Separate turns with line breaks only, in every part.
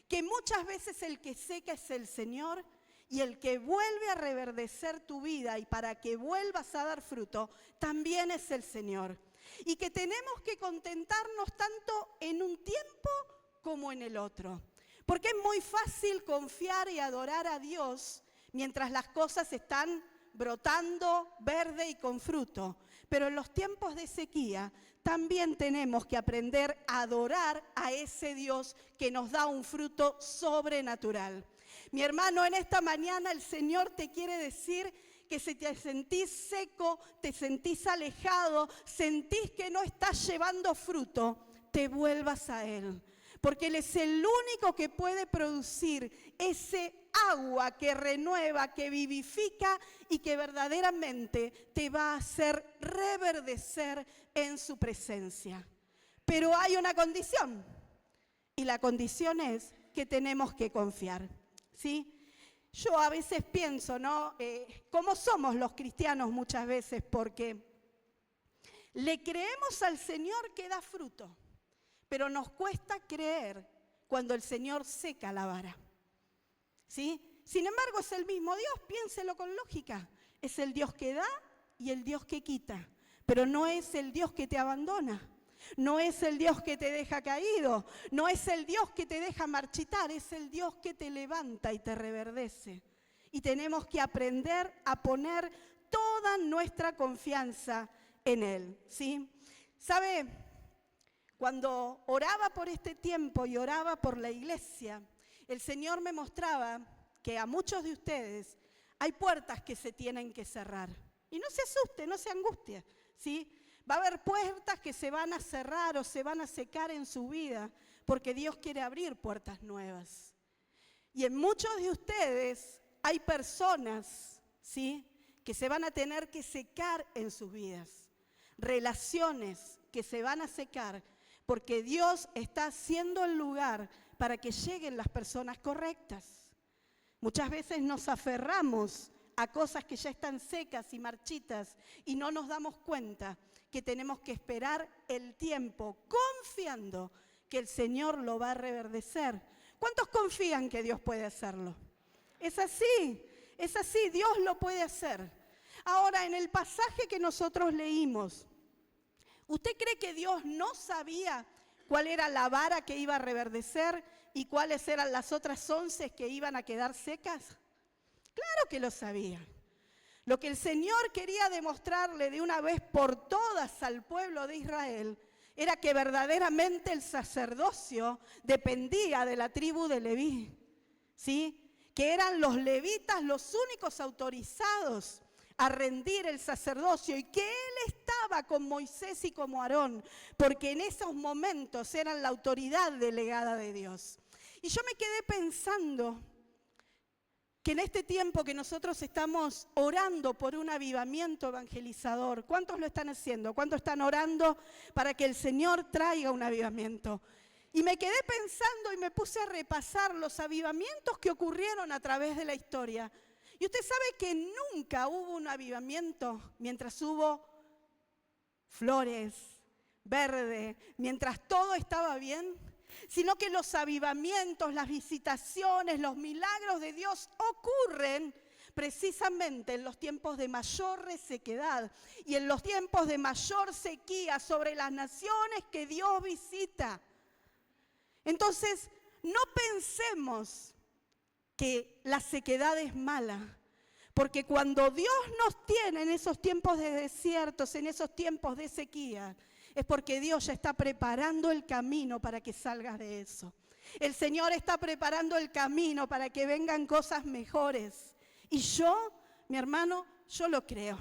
que muchas veces el que seca es el Señor y el que vuelve a reverdecer tu vida y para que vuelvas a dar fruto, también es el Señor. Y que tenemos que contentarnos tanto en un tiempo como en el otro. Porque es muy fácil confiar y adorar a Dios mientras las cosas están brotando verde y con fruto. Pero en los tiempos de sequía también tenemos que aprender a adorar a ese Dios que nos da un fruto sobrenatural. Mi hermano, en esta mañana el Señor te quiere decir que si te sentís seco, te sentís alejado, sentís que no estás llevando fruto, te vuelvas a Él. Porque Él es el único que puede producir ese agua que renueva, que vivifica y que verdaderamente te va a hacer reverdecer en su presencia. Pero hay una condición, y la condición es que tenemos que confiar, ¿sí? Yo a veces pienso, ¿no? ¿Cómo somos los cristianos muchas veces? Porque le creemos al Señor que da fruto, pero nos cuesta creer cuando el Señor seca la vara, ¿sí? Sin embargo, es el mismo Dios, piénselo con lógica. Es el Dios que da y el Dios que quita, pero no es el Dios que te abandona. No es el Dios que te deja caído, no es el Dios que te deja marchitar, es el Dios que te levanta y te reverdece. Y tenemos que aprender a poner toda nuestra confianza en Él, ¿sí? ¿Sabe? Cuando oraba por este tiempo y oraba por la iglesia, el Señor me mostraba que a muchos de ustedes hay puertas que se tienen que cerrar. Y no se asuste, no se angustie, ¿sí? Va a haber puertas que se van a cerrar o se van a secar en su vida porque Dios quiere abrir puertas nuevas. Y en muchos de ustedes hay personas, ¿sí?, que se van a tener que secar en sus vidas. Relaciones que se van a secar porque Dios está haciendo el lugar para que lleguen las personas correctas. Muchas veces nos aferramos a cosas que ya están secas y marchitas y no nos damos cuenta que tenemos que esperar el tiempo confiando que el Señor lo va a reverdecer. ¿Cuántos confían que Dios puede hacerlo? Es así, Dios lo puede hacer. Ahora, en el pasaje que nosotros leímos, ¿usted cree que Dios no sabía cuál era la vara que iba a reverdecer y cuáles eran las otras 11 que iban a quedar secas? Claro que lo sabía. Lo que el Señor quería demostrarle de una vez por todas al pueblo de Israel era que verdaderamente el sacerdocio dependía de la tribu de Leví, ¿sí? Que eran los levitas los únicos autorizados a rendir el sacerdocio y que Él estaba con Moisés y como Aarón, porque en esos momentos eran la autoridad delegada de Dios. Y yo me quedé pensando que en este tiempo que nosotros estamos orando por un avivamiento evangelizador, ¿cuántos lo están haciendo? ¿Cuántos están orando para que el Señor traiga un avivamiento? Y me quedé pensando y me puse a repasar los avivamientos que ocurrieron a través de la historia. Y usted sabe que nunca hubo un avivamiento mientras hubo flores, verde, mientras todo estaba bien, sino que los avivamientos, las visitaciones, los milagros de Dios ocurren precisamente en los tiempos de mayor resequedad y en los tiempos de mayor sequía sobre las naciones que Dios visita. Entonces, no pensemos que la sequedad es mala, porque cuando Dios nos tiene en esos tiempos de desiertos, en esos tiempos de sequía, es porque Dios ya está preparando el camino para que salgas de eso. El Señor está preparando el camino para que vengan cosas mejores. Y yo, mi hermano, yo lo creo.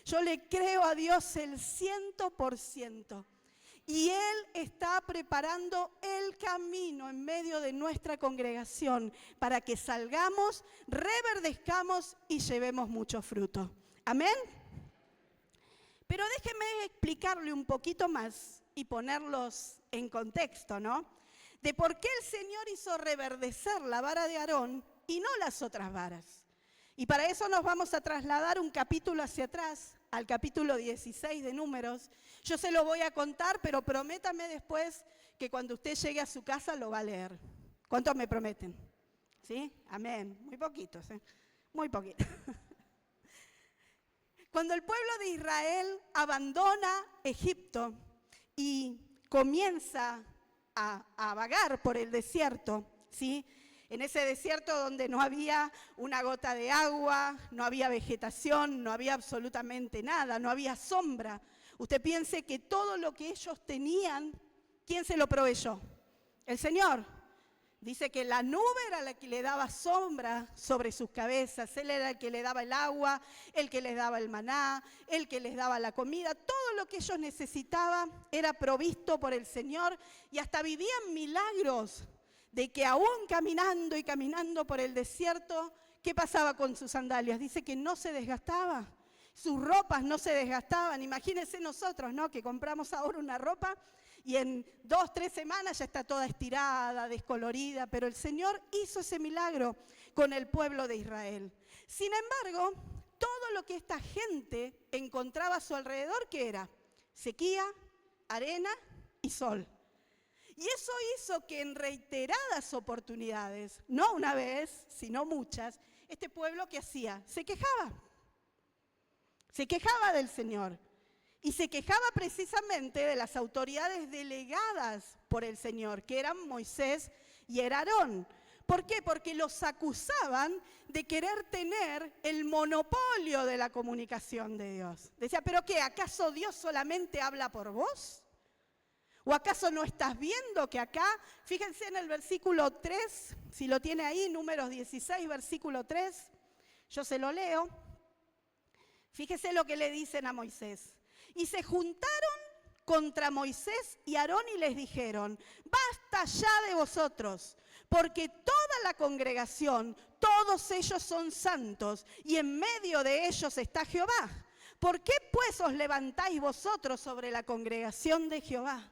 Yo le creo a Dios el 100%. Y Él está preparando el camino en medio de nuestra congregación para que salgamos, reverdezcamos y llevemos mucho fruto. Amén. Pero déjeme explicarle un poquito más y ponerlos en contexto, ¿no? De por qué el Señor hizo reverdecer la vara de Aarón y no las otras varas. Y para eso nos vamos a trasladar un capítulo hacia atrás, al capítulo 16 de Números. Yo se lo voy a contar, pero prométame después que cuando usted llegue a su casa lo va a leer. ¿Cuántos me prometen? ¿Sí? Amén. Muy poquitos, muy poquitos. Cuando el pueblo de Israel abandona Egipto y comienza a vagar por el desierto, ¿sí? En ese desierto donde no había una gota de agua, no había vegetación, no había absolutamente nada, no había sombra. Usted piense que todo lo que ellos tenían, ¿quién se lo proveyó? El Señor. Dice que la nube era la que le daba sombra sobre sus cabezas, Él era el que le daba el agua, el que les daba el maná, el que les daba la comida. Todo lo que ellos necesitaban era provisto por el Señor y hasta vivían milagros de que aún caminando y caminando por el desierto, ¿qué pasaba con sus sandalias? Dice que no se desgastaba, sus ropas no se desgastaban. Imagínense nosotros, ¿no? Que compramos ahora una ropa y en 2, 3 semanas ya está toda estirada, descolorida, pero el Señor hizo ese milagro con el pueblo de Israel. Sin embargo, todo lo que esta gente encontraba a su alrededor, ¿qué era? Sequía, arena y sol. Y eso hizo que en reiteradas oportunidades, no una vez, sino muchas, este pueblo, ¿qué hacía? Se quejaba del Señor. Y se quejaba precisamente de las autoridades delegadas por el Señor, que eran Moisés y era Aarón. ¿Por qué? Porque los acusaban de querer tener el monopolio de la comunicación de Dios. Decía, ¿pero qué? ¿Acaso Dios solamente habla por vos? ¿O acaso no estás viendo que acá, fíjense en el versículo 3, si lo tiene ahí, Números 16, versículo 3, yo se lo leo. Fíjese lo que le dicen a Moisés. Y se juntaron contra Moisés y Aarón y les dijeron, basta ya de vosotros, porque toda la congregación, todos ellos son santos, y en medio de ellos está Jehová. ¿Por qué pues os levantáis vosotros sobre la congregación de Jehová?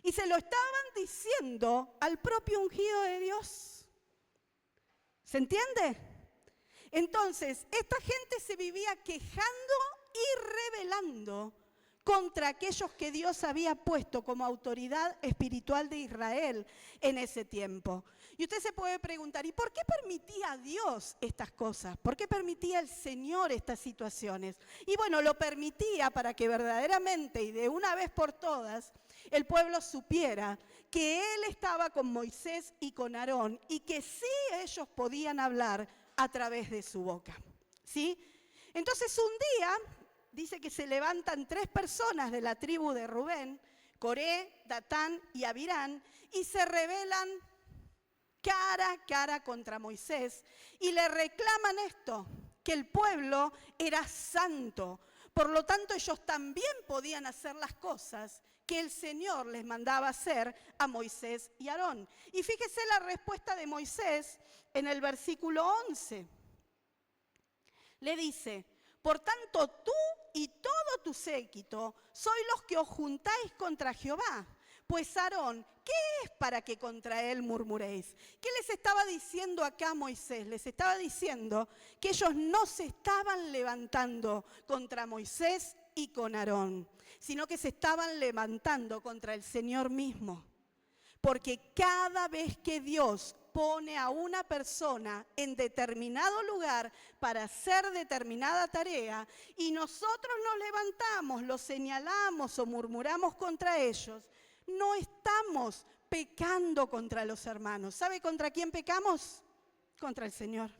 Y se lo estaban diciendo al propio ungido de Dios. ¿Se entiende? Entonces, esta gente se vivía quejando y rebelando contra aquellos que Dios había puesto como autoridad espiritual de Israel en ese tiempo. Y usted se puede preguntar, ¿y por qué permitía Dios estas cosas? ¿Por qué permitía el Señor estas situaciones? Y bueno, lo permitía para que verdaderamente y de una vez por todas el pueblo supiera que Él estaba con Moisés y con Aarón y que sí ellos podían hablar a través de su boca, ¿sí? Entonces un día dice que se levantan 3 personas de la tribu de Rubén, Coré, Datán y Abirán, y se rebelan cara a cara contra Moisés y le reclaman esto, que el pueblo era santo. Por lo tanto, ellos también podían hacer las cosas que el Señor les mandaba hacer a Moisés y Aarón. Y fíjese la respuesta de Moisés en el versículo 11. Le dice, por tanto tú y todo tu séquito sois los que os juntáis contra Jehová. Pues Aarón, ¿qué es para que contra él murmuréis? ¿Qué les estaba diciendo acá Moisés? Les estaba diciendo que ellos no se estaban levantando contra Moisés y con Aarón, sino que se estaban levantando contra el Señor mismo. Porque cada vez que Dios pone a una persona en determinado lugar para hacer determinada tarea y nosotros nos levantamos, los señalamos o murmuramos contra ellos, no estamos pecando contra los hermanos. ¿Sabe contra quién pecamos? Contra el Señor.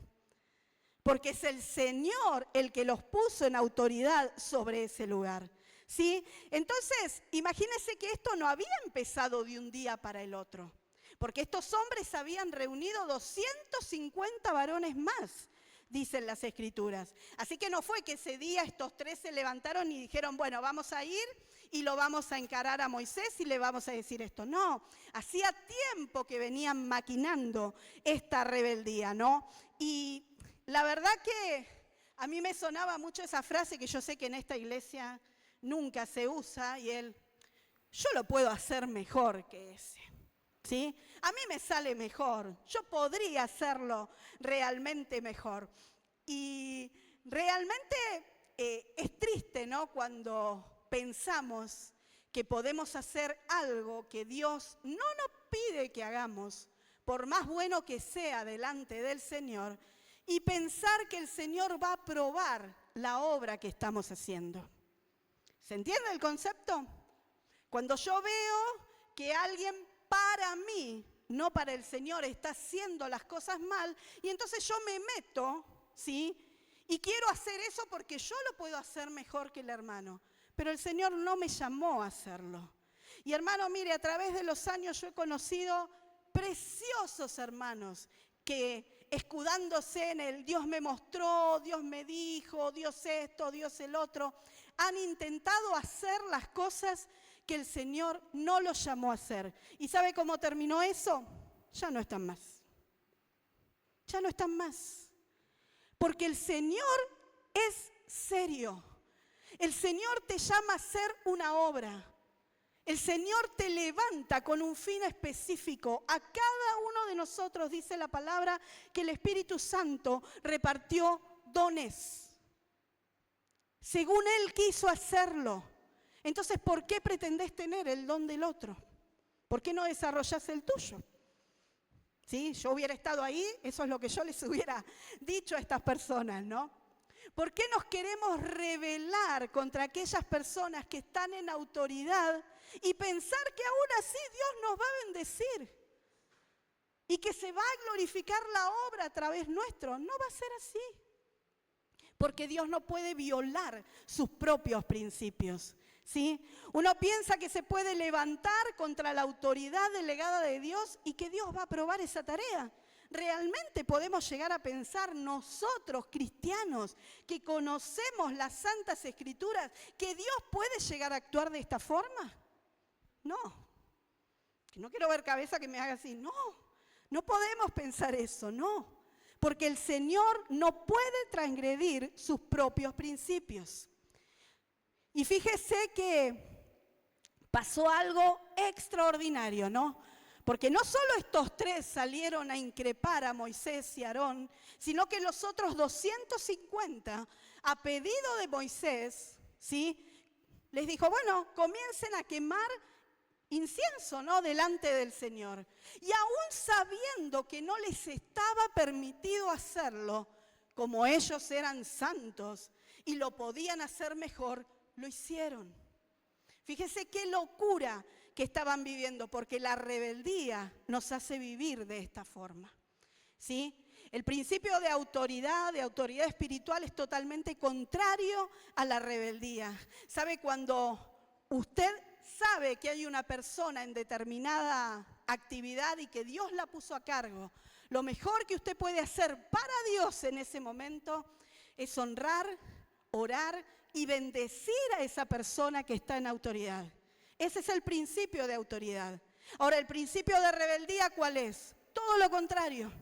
Porque es el Señor el que los puso en autoridad sobre ese lugar, ¿sí? Entonces, imagínense que esto no había empezado de un día para el otro. Porque estos hombres habían reunido 250 varones más, dicen las Escrituras. Así que no fue que ese día estos 3 se levantaron y dijeron, bueno, vamos a ir y lo vamos a encarar a Moisés y le vamos a decir esto. No, hacía tiempo que venían maquinando esta rebeldía, ¿no? Y la verdad que a mí me sonaba mucho esa frase que yo sé que en esta iglesia nunca se usa y yo lo puedo hacer mejor que ese. ¿Sí? A mí me sale mejor, yo podría hacerlo realmente mejor. Y realmente es triste, ¿no? Cuando pensamos que podemos hacer algo que Dios no nos pide que hagamos por más bueno que sea delante del Señor, y pensar que el Señor va a aprobar la obra que estamos haciendo. ¿Se entiende el concepto? Cuando yo veo que alguien para mí, no para el Señor, está haciendo las cosas mal, y entonces yo me meto, ¿sí? Y quiero hacer eso porque yo lo puedo hacer mejor que el hermano. Pero el Señor no me llamó a hacerlo. Y hermano, mire, a través de los años yo he conocido preciosos hermanos que escudándose en el Dios me mostró, Dios me dijo, Dios esto, Dios el otro, han intentado hacer las cosas que el Señor no los llamó a hacer. ¿Y sabe cómo terminó eso? Ya no están más. Ya no están más. Porque el Señor es serio. El Señor te llama a hacer una obra. El Señor te levanta con un fin específico. A cada uno de nosotros, dice la palabra, que el Espíritu Santo repartió dones. Según Él quiso hacerlo. Entonces, ¿por qué pretendés tener el don del otro? ¿Por qué no desarrollás el tuyo? ¿Sí? Yo hubiera estado ahí, eso es lo que yo les hubiera dicho a estas personas, ¿no? ¿Por qué nos queremos rebelar contra aquellas personas que están en autoridad y pensar que aún así Dios nos va a bendecir? Y que se va a glorificar la obra a través nuestro. No va a ser así. Porque Dios no puede violar sus propios principios. ¿Sí? Uno piensa que se puede levantar contra la autoridad delegada de Dios y que Dios va a aprobar esa tarea. ¿Realmente podemos llegar a pensar nosotros, cristianos, que conocemos las Santas Escrituras, que Dios puede llegar a actuar de esta forma? No. Que no quiero ver cabeza que me haga así. No, no podemos pensar eso, no. Porque el Señor no puede transgredir sus propios principios. Y fíjese que pasó algo extraordinario, ¿no? Porque no solo estos tres salieron a increpar a Moisés y Aarón, sino que los otros 250, a pedido de Moisés, ¿sí? Les dijo, bueno, comiencen a quemar incienso, ¿no? Delante del Señor. Y aún sabiendo que no les estaba permitido hacerlo, como ellos eran santos y lo podían hacer mejor, lo hicieron. Fíjese qué locura que estaban viviendo, porque la rebeldía nos hace vivir de esta forma, ¿sí? El principio de autoridad espiritual es totalmente contrario a la rebeldía. ¿Sabe? Cuando usted sabe que hay una persona en determinada actividad y que Dios la puso a cargo, lo mejor que usted puede hacer para Dios en ese momento es honrar, orar y bendecir a esa persona que está en autoridad. Ese es el principio de autoridad. Ahora, el principio de rebeldía, ¿cuál es? Todo lo contrario.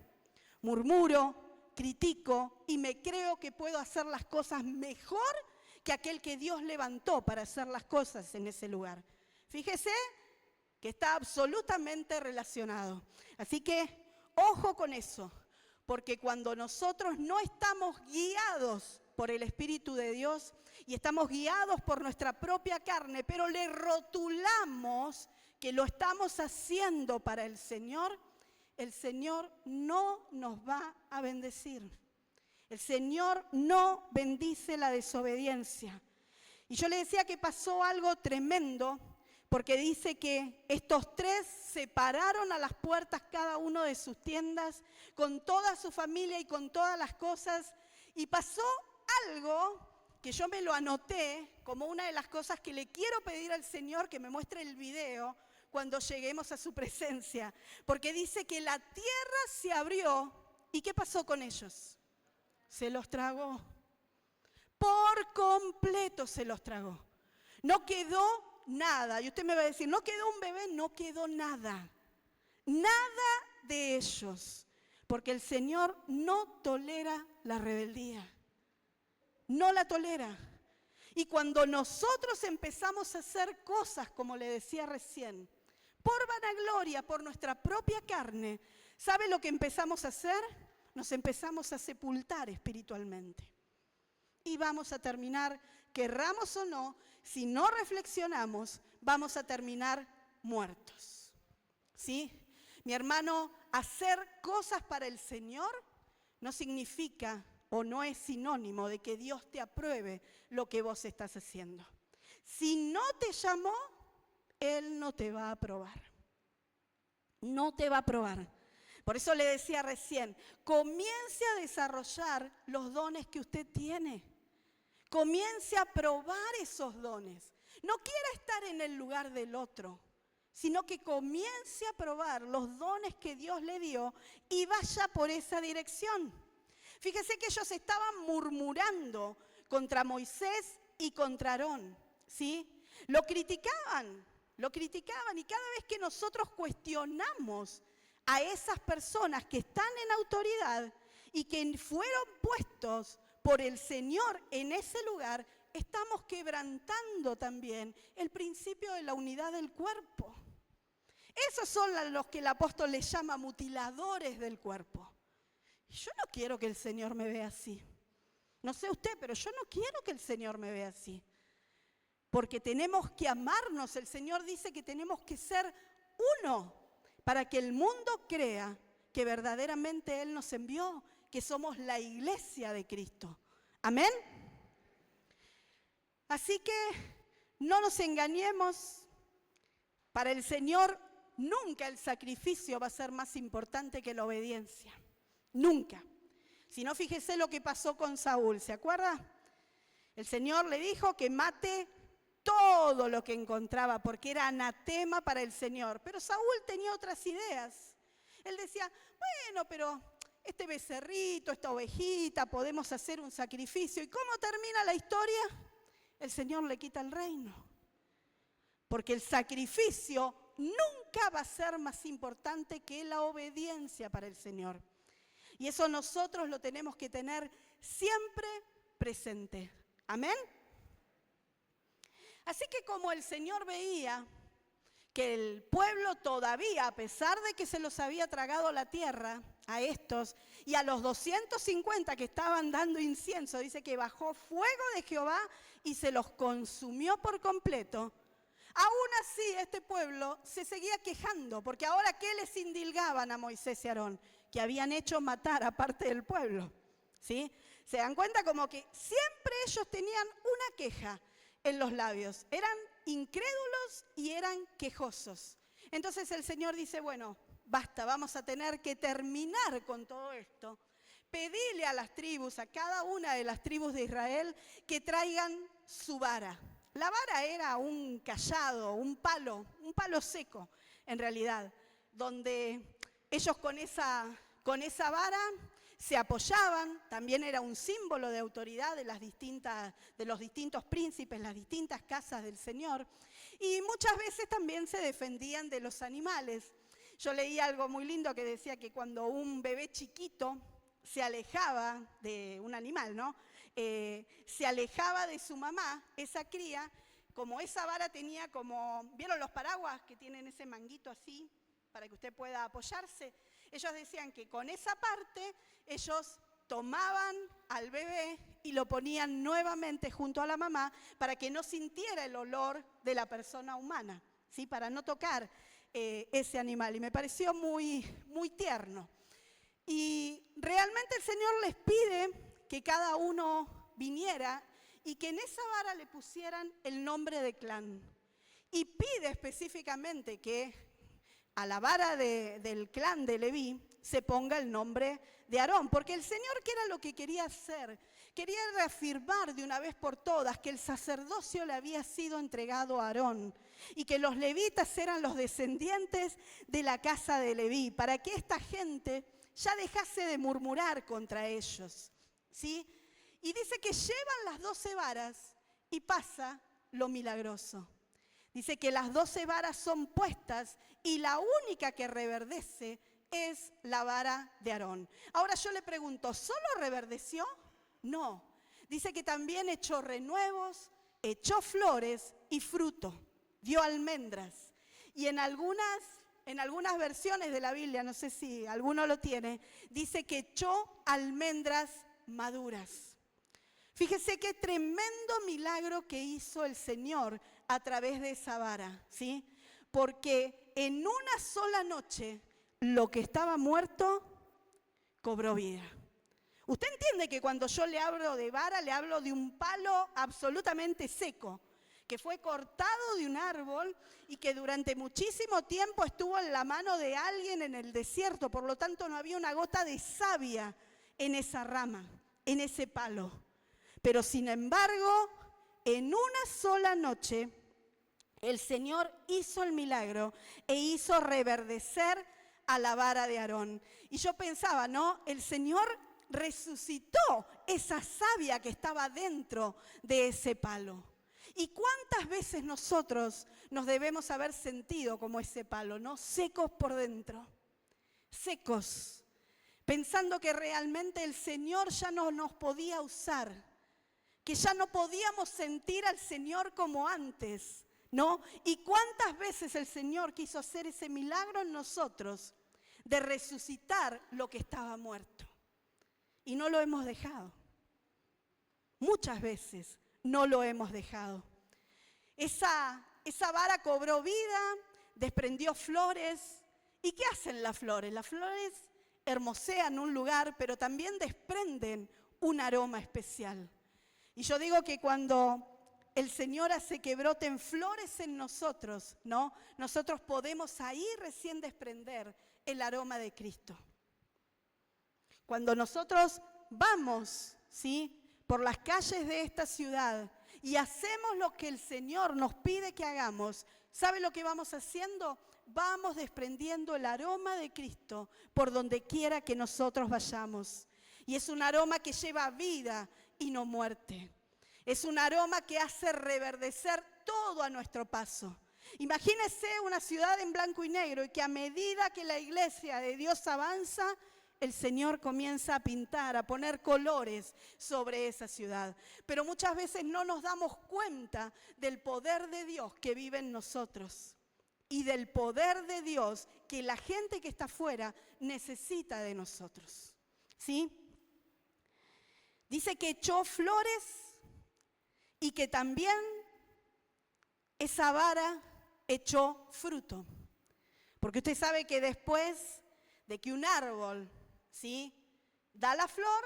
Murmuro, critico y me creo que puedo hacer las cosas mejor que aquel que Dios levantó para hacer las cosas en ese lugar. Fíjese que está absolutamente relacionado. Así que, ojo con eso, porque cuando nosotros no estamos guiados por el Espíritu de Dios y estamos guiados por nuestra propia carne, pero le rotulamos que lo estamos haciendo para el Señor no nos va a bendecir. El Señor no bendice la desobediencia. Y yo le decía que pasó algo tremendo, porque dice que estos tres se pararon a las puertas cada uno de sus tiendas, con toda su familia y con todas las cosas, y pasó algo que yo me lo anoté como una de las cosas que le quiero pedir al Señor que me muestre el video cuando lleguemos a su presencia. Porque dice que la tierra se abrió, ¿y qué pasó con ellos? Se los tragó. Por completo se los tragó. No quedó nada. Y usted me va a decir, no quedó un bebé, no quedó nada. Nada de ellos. Porque el Señor no tolera la rebeldía. No la tolera. Y cuando nosotros empezamos a hacer cosas, como le decía recién, por vanagloria, por nuestra propia carne, ¿sabe lo que empezamos a hacer? Nos empezamos a sepultar espiritualmente. Y vamos a terminar, querramos o no, si no reflexionamos, vamos a terminar muertos. ¿Sí? Mi hermano, hacer cosas para el Señor no significa o no es sinónimo de que Dios te apruebe lo que vos estás haciendo. Si no te llamó, Él no te va a aprobar. No te va a aprobar. Por eso le decía recién, comience a desarrollar los dones que usted tiene. Comience a probar esos dones. No quiera estar en el lugar del otro, sino que comience a probar los dones que Dios le dio y vaya por esa dirección. Fíjese que ellos estaban murmurando contra Moisés y contra Aarón, ¿sí? Lo criticaban y cada vez que nosotros cuestionamos a esas personas que están en autoridad y que fueron puestos por el Señor en ese lugar, estamos quebrantando también el principio de la unidad del cuerpo. Esos son los que el apóstol les llama mutiladores del cuerpo. Yo no quiero que el Señor me vea así. No sé usted, pero yo no quiero que el Señor me vea así. Porque tenemos que amarnos. El Señor dice que tenemos que ser uno para que el mundo crea que verdaderamente Él nos envió, que somos la iglesia de Cristo. Amén. Así que no nos engañemos. Para el Señor nunca el sacrificio va a ser más importante que la obediencia. Nunca. Si no, fíjese lo que pasó con Saúl, ¿se acuerda? El Señor le dijo que mate todo lo que encontraba porque era anatema para el Señor. Pero Saúl tenía otras ideas. Él decía, bueno, pero este becerrito, esta ovejita, podemos hacer un sacrificio. ¿Y cómo termina la historia? El Señor le quita el reino. Porque el sacrificio nunca va a ser más importante que la obediencia para el Señor. Y eso nosotros lo tenemos que tener siempre presente. Amén. Así que como el Señor veía que el pueblo todavía, a pesar de que se los había tragado la tierra a estos y a los 250 que estaban dando incienso, dice que bajó fuego de Jehová y se los consumió por completo. Aún así este pueblo se seguía quejando, porque ahora ¿qué les indilgaban a Moisés y Aarón? Que habían hecho matar a parte del pueblo, ¿sí? Se dan cuenta como que siempre ellos tenían una queja en los labios. Eran incrédulos y eran quejosos. Entonces el Señor dice, bueno, basta, vamos a tener que terminar con todo esto. Pedile a las tribus, a cada una de las tribus de Israel, que traigan su vara. La vara era un cayado, un palo seco, en realidad, donde ellos con esa vara se apoyaban. También era un símbolo de autoridad de los distintos príncipes, las distintas casas del Señor. Y muchas veces también se defendían de los animales. Yo leí algo muy lindo que decía que cuando un bebé chiquito se alejaba de un animal, ¿no? Se alejaba de su mamá, esa cría, como esa vara tenía como, ¿vieron los paraguas que tienen ese manguito así para que usted pueda apoyarse? Ellos decían que con esa parte ellos tomaban al bebé y lo ponían nuevamente junto a la mamá para que no sintiera el olor de la persona humana, ¿sí? Para no tocar ese animal. Y me pareció muy, muy tierno. Y realmente el Señor les pide que cada uno viniera y que en esa vara le pusieran el nombre de clan. Y pide específicamente que a la vara del clan de Leví se ponga el nombre de Aarón, porque el Señor, ¿qué era lo que quería hacer? Quería reafirmar de una vez por todas que el sacerdocio le había sido entregado a Aarón y que los levitas eran los descendientes de la casa de Leví, para que esta gente ya dejase de murmurar contra ellos, ¿sí? Y dice que llevan las 12 varas y pasa lo milagroso. Dice que las 12 varas son puestas y la única que reverdece es la vara de Aarón. Ahora yo le pregunto, ¿solo reverdeció? No. Dice que también echó renuevos, echó flores y fruto, dio almendras. Y en algunas versiones de la Biblia, no sé si alguno lo tiene, dice que echó almendras maduras. Fíjese qué tremendo milagro que hizo el Señor a través de esa vara, ¿sí? Porque en una sola noche lo que estaba muerto cobró vida. Usted entiende que cuando yo le hablo de vara, le hablo de un palo absolutamente seco, que fue cortado de un árbol y que durante muchísimo tiempo estuvo en la mano de alguien en el desierto. Por lo tanto, no había una gota de savia en esa rama, en ese palo. Pero sin embargo, en una sola noche, el Señor hizo el milagro e hizo reverdecer a la vara de Aarón. Y yo pensaba, ¿no? El Señor resucitó esa savia que estaba dentro de ese palo. ¿Y cuántas veces nosotros nos debemos haber sentido como ese palo, ¿no? Secos por dentro, secos, pensando que realmente el Señor ya no nos podía usar, que ya no podíamos sentir al Señor como antes, ¿no? ¿Y cuántas veces el Señor quiso hacer ese milagro en nosotros de resucitar lo que estaba muerto? Y no lo hemos dejado. Muchas veces no lo hemos dejado. Esa vara cobró vida, desprendió flores. ¿Y qué hacen las flores? Las flores hermosean un lugar, pero también desprenden un aroma especial. Y yo digo que cuando el Señor hace que broten flores en nosotros, ¿no? Nosotros podemos ahí recién desprender el aroma de Cristo. Cuando nosotros vamos, ¿sí?, por las calles de esta ciudad y hacemos lo que el Señor nos pide que hagamos, ¿sabe lo que vamos haciendo? Vamos desprendiendo el aroma de Cristo por donde quiera que nosotros vayamos. Y es un aroma que lleva vida y no muerte. Es un aroma que hace reverdecer todo a nuestro paso. Imagínese una ciudad en blanco y negro y que a medida que la iglesia de Dios avanza, el Señor comienza a pintar, a poner colores sobre esa ciudad. Pero muchas veces no nos damos cuenta del poder de Dios que vive en nosotros y del poder de Dios que la gente que está afuera necesita de nosotros. ¿Sí? Dice que echó flores y que también esa vara echó fruto. Porque usted sabe que después de que un árbol, ¿sí?, da la flor,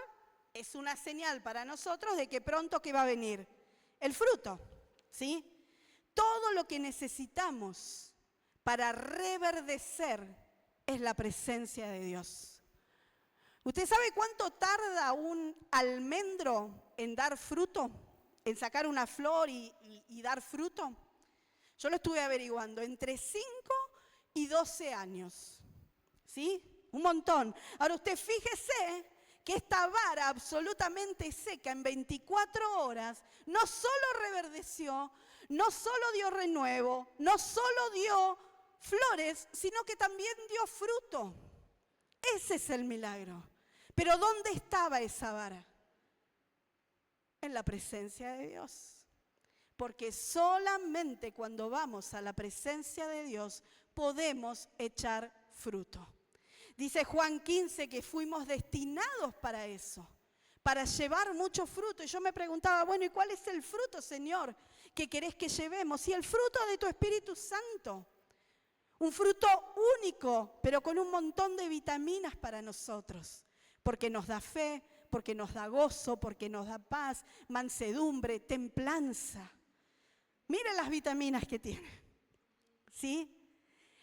es una señal para nosotros de que pronto que va a venir el fruto, ¿sí? Todo lo que necesitamos para reverdecer es la presencia de Dios. ¿Usted sabe cuánto tarda un almendro en dar fruto? En sacar una flor y dar fruto. Yo lo estuve averiguando, entre 5 y 12 años, ¿sí? Un montón. Ahora usted fíjese que esta vara absolutamente seca en 24 horas no solo reverdeció, no solo dio renuevo, no solo dio flores, sino que también dio fruto. Ese es el milagro. Pero ¿dónde estaba esa vara? En la presencia de Dios. Porque solamente cuando vamos a la presencia de Dios podemos echar fruto. Dice Juan 15 que fuimos destinados para eso, para llevar mucho fruto. Y yo me preguntaba, bueno, ¿y cuál es el fruto, Señor, que querés que llevemos? Y el fruto de tu Espíritu Santo. Un fruto único, pero con un montón de vitaminas para nosotros. Porque nos da fe, porque nos da gozo, porque nos da paz, mansedumbre, templanza. Miren las vitaminas que tiene, ¿sí?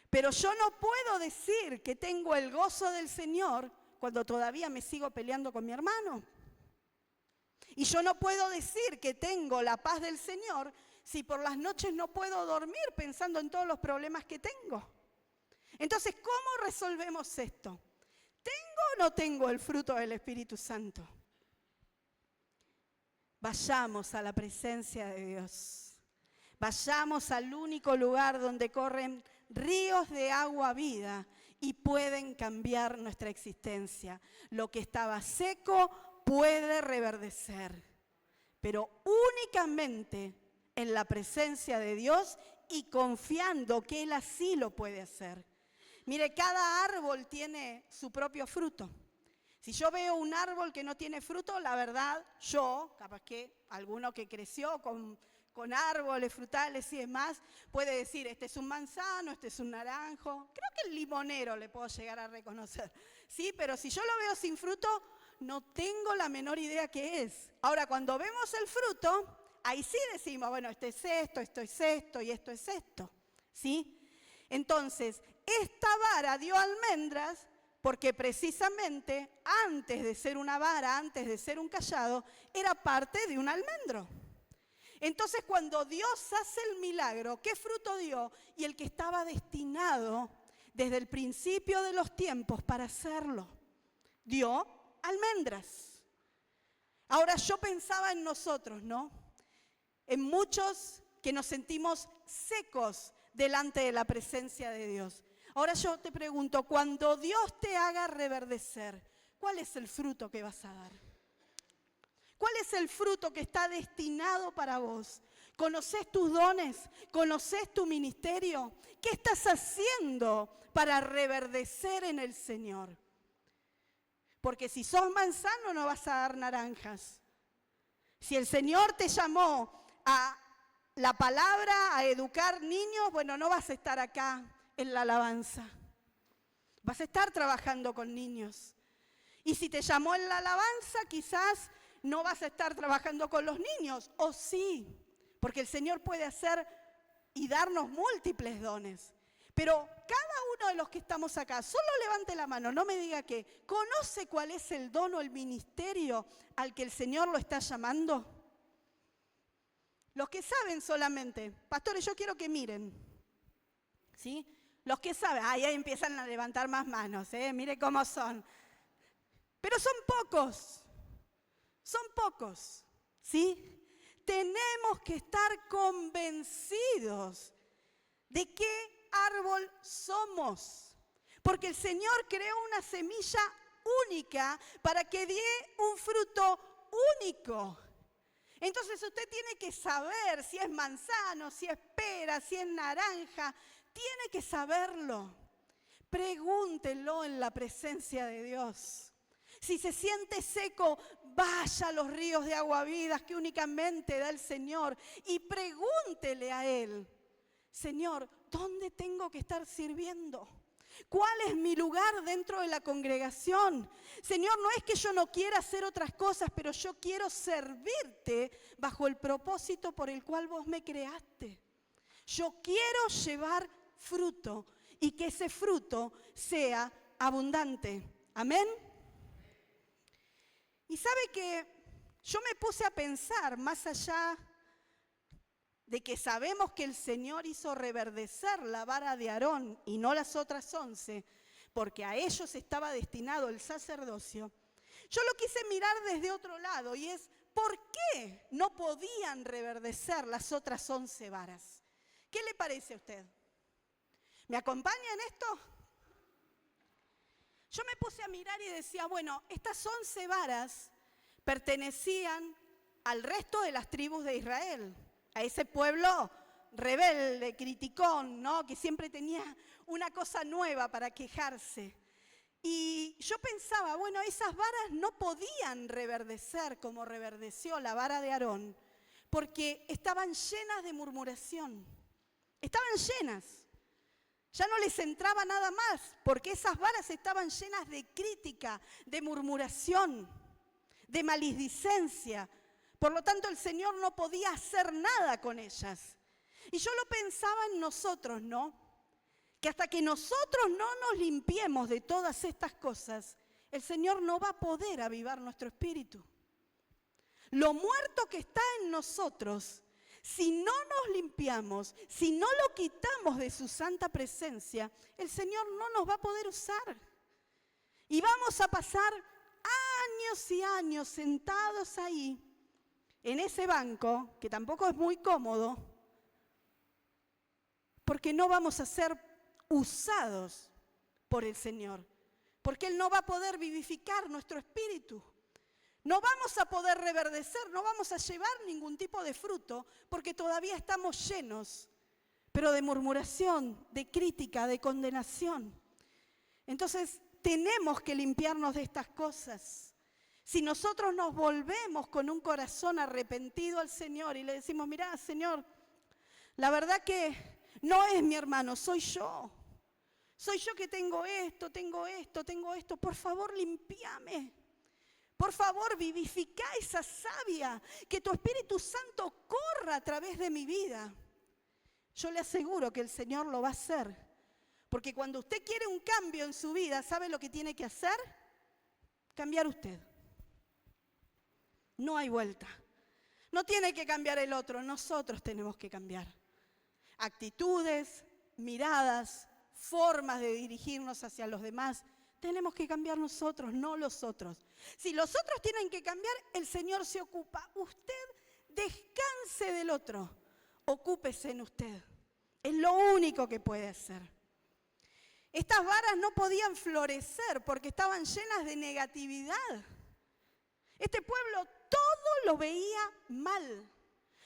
Pero yo no puedo decir que tengo el gozo del Señor cuando todavía me sigo peleando con mi hermano. Y yo no puedo decir que tengo la paz del Señor si por las noches no puedo dormir pensando en todos los problemas que tengo. Entonces, ¿cómo resolvemos esto? ¿Tengo o no tengo el fruto del Espíritu Santo? Vayamos a la presencia de Dios. Vayamos al único lugar donde corren ríos de agua vida y pueden cambiar nuestra existencia. Lo que estaba seco puede reverdecer, pero únicamente en la presencia de Dios y confiando que Él así lo puede hacer. Mire, cada árbol tiene su propio fruto. Si yo veo un árbol que no tiene fruto, la verdad, yo, capaz que alguno que creció con con árboles frutales y demás, puede decir, este es un manzano, este es un naranjo. Creo que el limonero le puedo llegar a reconocer, ¿sí? Pero si yo lo veo sin fruto, no tengo la menor idea qué es. Ahora, cuando vemos el fruto, ahí sí decimos, bueno, esto es esto y esto es esto, ¿sí? Entonces, esta vara dio almendras porque precisamente antes de ser una vara, antes de ser un cayado, era parte de un almendro. Entonces, cuando Dios hace el milagro, ¿qué fruto dio? Y el que estaba destinado desde el principio de los tiempos para hacerlo, dio almendras. Ahora yo pensaba en nosotros, ¿no? En muchos que nos sentimos secos delante de la presencia de Dios. Ahora yo te pregunto, cuando Dios te haga reverdecer, ¿cuál es el fruto que vas a dar? ¿Cuál es el fruto que está destinado para vos? ¿Conoces tus dones? ¿Conoces tu ministerio? ¿Qué estás haciendo para reverdecer en el Señor? Porque si sos manzano no vas a dar naranjas. Si el Señor te llamó a la palabra, a educar niños, bueno, no vas a estar acá en la alabanza. Vas a estar trabajando con niños. Y si te llamó en la alabanza, quizás no vas a estar trabajando con los niños, o sí, porque el Señor puede hacer y darnos múltiples dones. Pero cada uno de los que estamos acá, solo levante la mano, no me diga que conoce cuál es el don o el ministerio al que el Señor lo está llamando. Los que saben solamente, pastores, yo quiero que miren, ¿sí? Los que saben, ahí empiezan a levantar más manos, mire cómo son. Pero son pocos, ¿sí? Tenemos que estar convencidos de qué árbol somos, porque el Señor creó una semilla única para que dé un fruto único. Entonces usted tiene que saber si es manzano, si es pera, si es naranja, tiene que saberlo. Pregúntelo en la presencia de Dios. Si se siente seco, vaya a los ríos de agua vivas que únicamente da el Señor y pregúntele a Él, Señor, ¿dónde tengo que estar sirviendo? ¿Cuál es mi lugar dentro de la congregación? Señor, no es que yo no quiera hacer otras cosas, pero yo quiero servirte bajo el propósito por el cual vos me creaste. Yo quiero llevar fruto y que ese fruto sea abundante. Amén. Y sabe que yo me puse a pensar, más allá de que sabemos que el Señor hizo reverdecer la vara de Aarón y no las otras 11, porque a ellos estaba destinado el sacerdocio, yo lo quise mirar desde otro lado y es, ¿por qué no podían reverdecer las otras 11 varas? ¿Qué le parece a usted? ¿Me acompaña en esto? Yo me puse a mirar y decía, bueno, estas 11 varas pertenecían al resto de las tribus de Israel, a ese pueblo rebelde, criticón, ¿no? Que siempre tenía una cosa nueva para quejarse. Y yo pensaba, bueno, esas varas no podían reverdecer como reverdeció la vara de Aarón, porque estaban llenas de murmuración. Estaban llenas. Ya no les entraba nada más, porque esas varas estaban llenas de crítica, de murmuración, de maledicencia. Por lo tanto, el Señor no podía hacer nada con ellas. Y yo lo pensaba en nosotros, ¿no? Que hasta que nosotros no nos limpiemos de todas estas cosas, el Señor no va a poder avivar nuestro espíritu. Lo muerto que está en nosotros, si no nos limpiamos, si no lo quitamos de su santa presencia, el Señor no nos va a poder usar. Y vamos a pasar años y años sentados ahí, en ese banco, que tampoco es muy cómodo, porque no vamos a ser usados por el Señor, porque Él no va a poder vivificar nuestro espíritu. No vamos a poder reverdecer, no vamos a llevar ningún tipo de fruto, porque todavía estamos llenos, pero de murmuración, de crítica, de condenación. Entonces, tenemos que limpiarnos de estas cosas. Si nosotros nos volvemos con un corazón arrepentido al Señor y le decimos, mirá, Señor, la verdad que no es mi hermano, soy yo. Soy yo que tengo esto, por favor, limpiame. Por favor, vivifica esa savia, que tu Espíritu Santo corra a través de mi vida. Yo le aseguro que el Señor lo va a hacer. Porque cuando usted quiere un cambio en su vida, ¿sabe lo que tiene que hacer? Cambiar usted. No hay vuelta. No tiene que cambiar el otro, nosotros tenemos que cambiar. Actitudes, miradas, formas de dirigirnos hacia los demás. Tenemos que cambiar nosotros, no los otros. Si los otros tienen que cambiar, el Señor se ocupa. Usted descanse del otro, ocúpese en usted. Es lo único que puede hacer. Estas varas no podían florecer porque estaban llenas de negatividad. Este pueblo todo lo veía mal.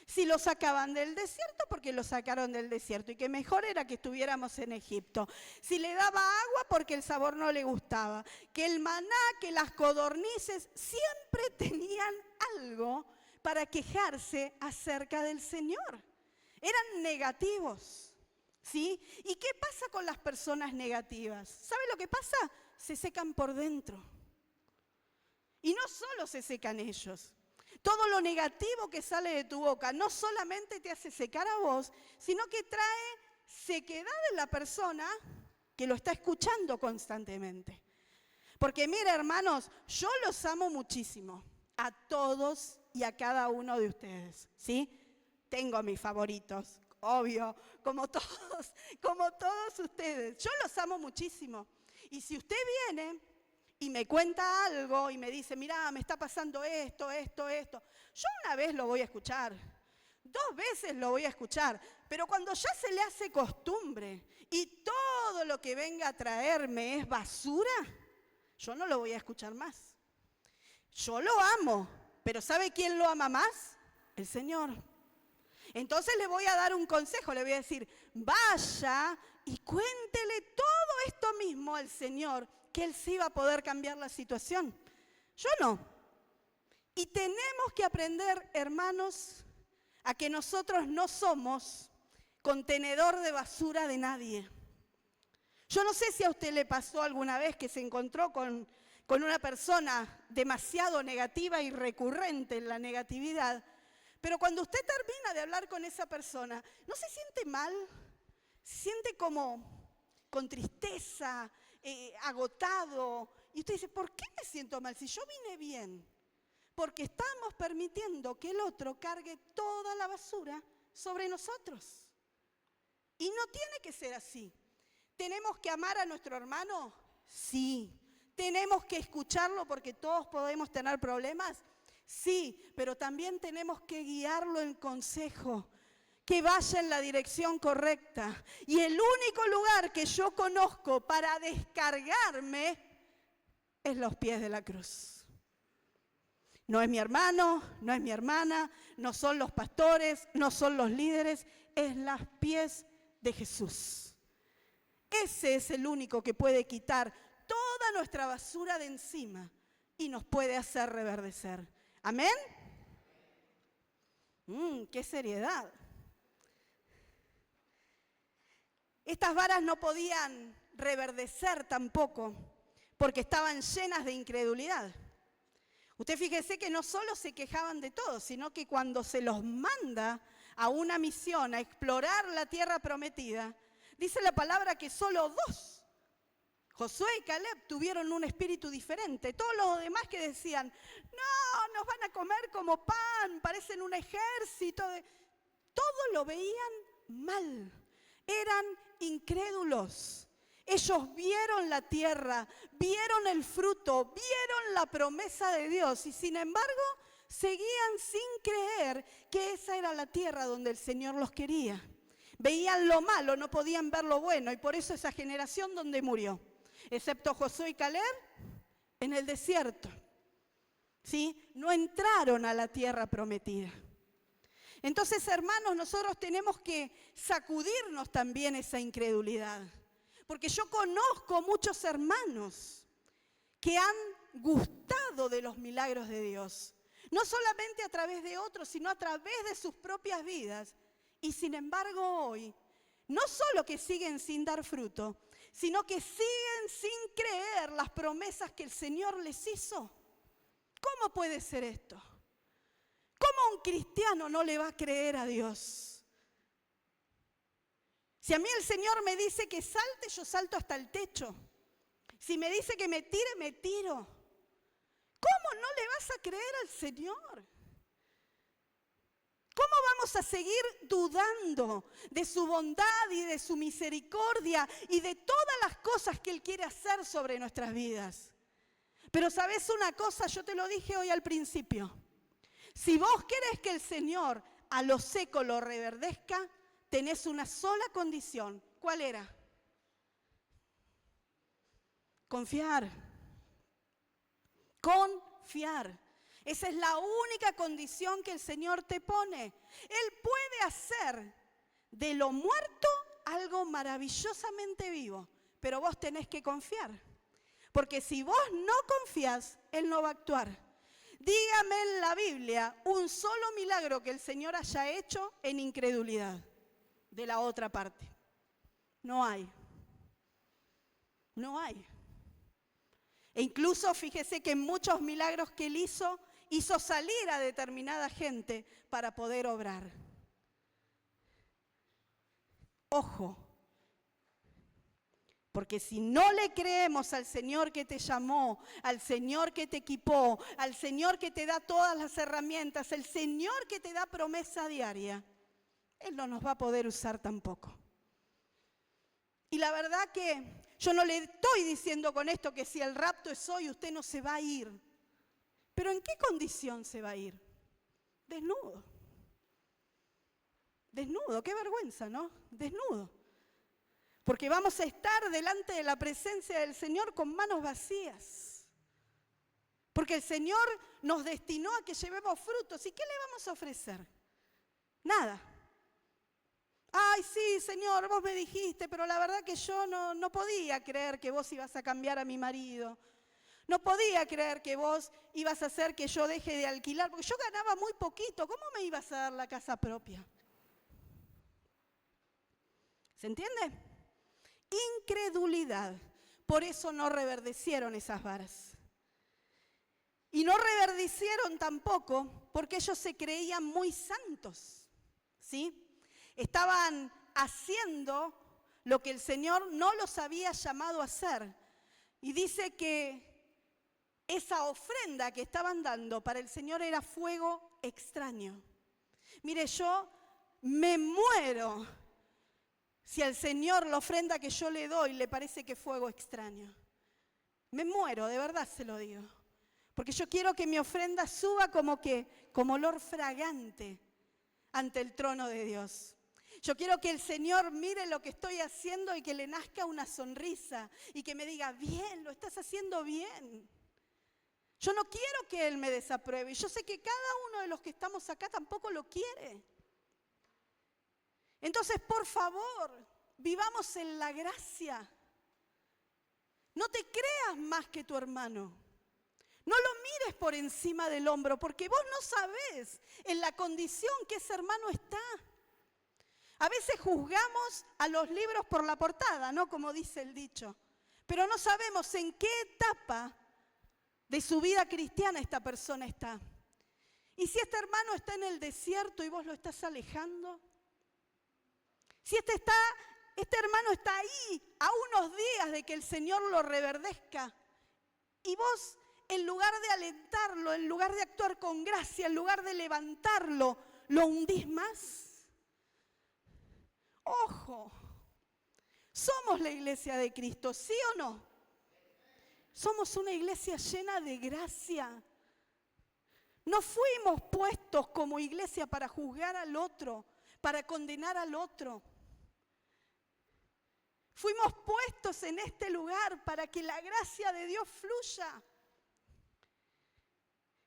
Si lo sacaban del desierto, porque lo sacaron del desierto, y que mejor era que estuviéramos en Egipto. Si le daba agua, porque el sabor no le gustaba. Que el maná, que las codornices, siempre tenían algo para quejarse acerca del Señor. Eran negativos, ¿sí? ¿Y qué pasa con las personas negativas? ¿Sabe lo que pasa? Se secan por dentro. Y no solo se secan ellos. Todo lo negativo que sale de tu boca no solamente te hace secar a vos, sino que trae sequedad en la persona que lo está escuchando constantemente. Porque mira, hermanos, yo los amo muchísimo, a todos y a cada uno de ustedes, ¿sí? Tengo mis favoritos, obvio, como todos ustedes. Yo los amo muchísimo. Y si usted viene y me cuenta algo y me dice, mirá, me está pasando esto, yo una vez lo voy a escuchar, 2 veces lo voy a escuchar, pero cuando ya se le hace costumbre y todo lo que venga a traerme es basura, yo no lo voy a escuchar más. Yo lo amo, pero ¿sabe quién lo ama más? El Señor. Entonces le voy a dar un consejo, le voy a decir, vaya y cuéntele todo esto mismo al Señor, que Él sí va a poder cambiar la situación. Yo no. Y tenemos que aprender, hermanos, a que nosotros no somos contenedor de basura de nadie. Yo no sé si a usted le pasó alguna vez que se encontró con una persona demasiado negativa y recurrente en la negatividad, pero cuando usted termina de hablar con esa persona, ¿no se siente mal? Se siente como con tristeza, agotado, y usted dice, ¿por qué me siento mal si yo vine bien? Porque estamos permitiendo que el otro cargue toda la basura sobre nosotros. Y no tiene que ser así. ¿Tenemos que amar a nuestro hermano? Sí. ¿Tenemos que escucharlo porque todos podemos tener problemas? Sí, pero también tenemos que guiarlo en consejo, que vaya en la dirección correcta. Y el único lugar que yo conozco para descargarme es los pies de la cruz. No es mi hermano, no es mi hermana, no son los pastores, no son los líderes, es los pies de Jesús. Ese es el único que puede quitar toda nuestra basura de encima y nos puede hacer reverdecer. ¿Amén? ¡Qué seriedad! Estas varas no podían reverdecer tampoco porque estaban llenas de incredulidad. Usted fíjese que no solo se quejaban de todo, sino que cuando se los manda a una misión, a explorar la tierra prometida, dice la palabra que solo 2, Josué y Caleb, tuvieron un espíritu diferente. Todos los demás que decían, no, nos van a comer como pan, parecen un ejército. Todo lo veían mal, eran incrédulos. Ellos vieron la tierra, vieron el fruto, vieron la promesa de Dios y sin embargo seguían sin creer que esa era la tierra donde el Señor los quería. Veían lo malo, no podían ver lo bueno y por eso esa generación donde murió, excepto Josué y Caleb, en el desierto. ¿Sí? No entraron a la tierra prometida. Entonces, hermanos, nosotros tenemos que sacudirnos también esa incredulidad. Porque yo conozco muchos hermanos que han gustado asombrado de los milagros de Dios. No solamente a través de otros, sino a través de sus propias vidas. Y sin embargo hoy, no solo que siguen sin dar fruto, sino que siguen sin creer las promesas que el Señor les hizo. ¿Cómo puede ser esto? ¿Cómo un cristiano no le va a creer a Dios? Si a mí el Señor me dice que salte, yo salto hasta el techo. Si me dice que me tire, me tiro. ¿Cómo no le vas a creer al Señor? ¿Cómo vamos a seguir dudando de su bondad y de su misericordia y de todas las cosas que Él quiere hacer sobre nuestras vidas? Pero ¿sabes una cosa? Yo te lo dije hoy al principio. Si vos querés que el Señor a lo seco lo reverdezca, tenés una sola condición. ¿Cuál era? Confiar. Confiar. Esa es la única condición que el Señor te pone. Él puede hacer de lo muerto algo maravillosamente vivo, pero vos tenés que confiar. Porque si vos no confías, Él no va a actuar. Dígame en la Biblia un solo milagro que el Señor haya hecho en incredulidad de la otra parte. No hay. No hay. E incluso fíjese que en muchos milagros que Él hizo salir a determinada gente para poder obrar. Ojo, porque si no le creemos al Señor que te llamó, al Señor que te equipó, al Señor que te da todas las herramientas, el Señor que te da promesa diaria, Él no nos va a poder usar tampoco. Y la verdad que yo no le estoy diciendo con esto que si el rapto es hoy, usted no se va a ir. ¿Pero en qué condición se va a ir? Desnudo. Desnudo, qué vergüenza, ¿no? Desnudo. Porque vamos a estar delante de la presencia del Señor con manos vacías. Porque el Señor nos destinó a que llevemos frutos. ¿Y qué le vamos a ofrecer? Nada. Ay, sí, Señor, vos me dijiste, pero la verdad que yo no podía creer que vos ibas a cambiar a mi marido. No podía creer que vos ibas a hacer que yo deje de alquilar, porque yo ganaba muy poquito. ¿Cómo me ibas a dar la casa propia? ¿Se entiende? Incredulidad. Por eso no reverdecieron esas varas. Y no reverdecieron tampoco porque ellos se creían muy santos, ¿sí? Estaban haciendo lo que el Señor no los había llamado a hacer. Y dice que esa ofrenda que estaban dando para el Señor era fuego extraño. Mire, yo me muero si al Señor la ofrenda que yo le doy le parece que es fuego extraño. Me muero, de verdad se lo digo. Porque yo quiero que mi ofrenda suba como olor fragante ante el trono de Dios. Yo quiero que el Señor mire lo que estoy haciendo y que le nazca una sonrisa y que me diga, bien, lo estás haciendo bien. Yo no quiero que Él me desapruebe. Y yo sé que cada uno de los que estamos acá tampoco lo quiere. Entonces, por favor, vivamos en la gracia. No te creas más que tu hermano. No lo mires por encima del hombro, porque vos no sabés en la condición que ese hermano está. A veces juzgamos a los libros por la portada, ¿no? Como dice el dicho. Pero no sabemos en qué etapa de su vida cristiana esta persona está. Y si este hermano está en el desierto y vos lo estás alejando. Si este hermano está ahí a unos días de que el Señor lo reverdezca. Y vos, en lugar de alentarlo, en lugar de actuar con gracia, en lugar de levantarlo, lo hundís más. Ojo, somos la iglesia de Cristo, ¿sí o no? Somos una iglesia llena de gracia. No fuimos puestos como iglesia para juzgar al otro, para condenar al otro. Fuimos puestos en este lugar para que la gracia de Dios fluya.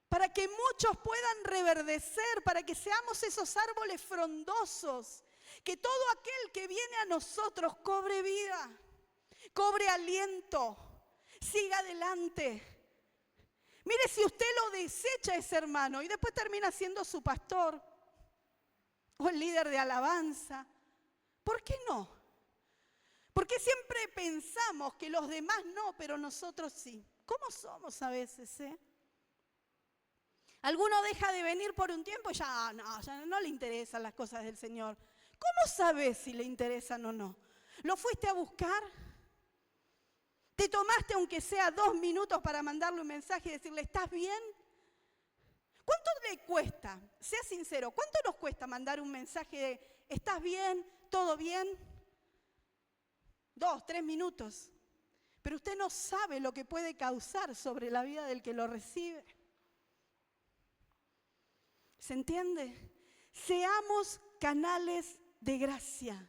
Para que muchos puedan reverdecer, para que seamos esos árboles frondosos. Que todo aquel que viene a nosotros cobre vida, cobre aliento, siga adelante. Mire, que si usted lo desecha a ese hermano y después termina siendo su pastor o el líder de alabanza, ¿por qué no? Porque siempre pensamos que los demás no, pero nosotros sí. ¿Cómo somos a veces, Alguno deja de venir por un tiempo y ya no le interesan las cosas del Señor. ¿Cómo sabes si le interesan o no? ¿Lo fuiste a buscar? ¿Te tomaste aunque sea 2 minutos para mandarle un mensaje y decirle, ¿estás bien? ¿Cuánto le cuesta? Sea sincero, ¿cuánto nos cuesta mandar un mensaje de, ¿estás bien? ¿Todo bien? 2, 3 minutos. Pero usted no sabe lo que puede causar sobre la vida del que lo recibe. ¿Se entiende? Seamos canales de gracia.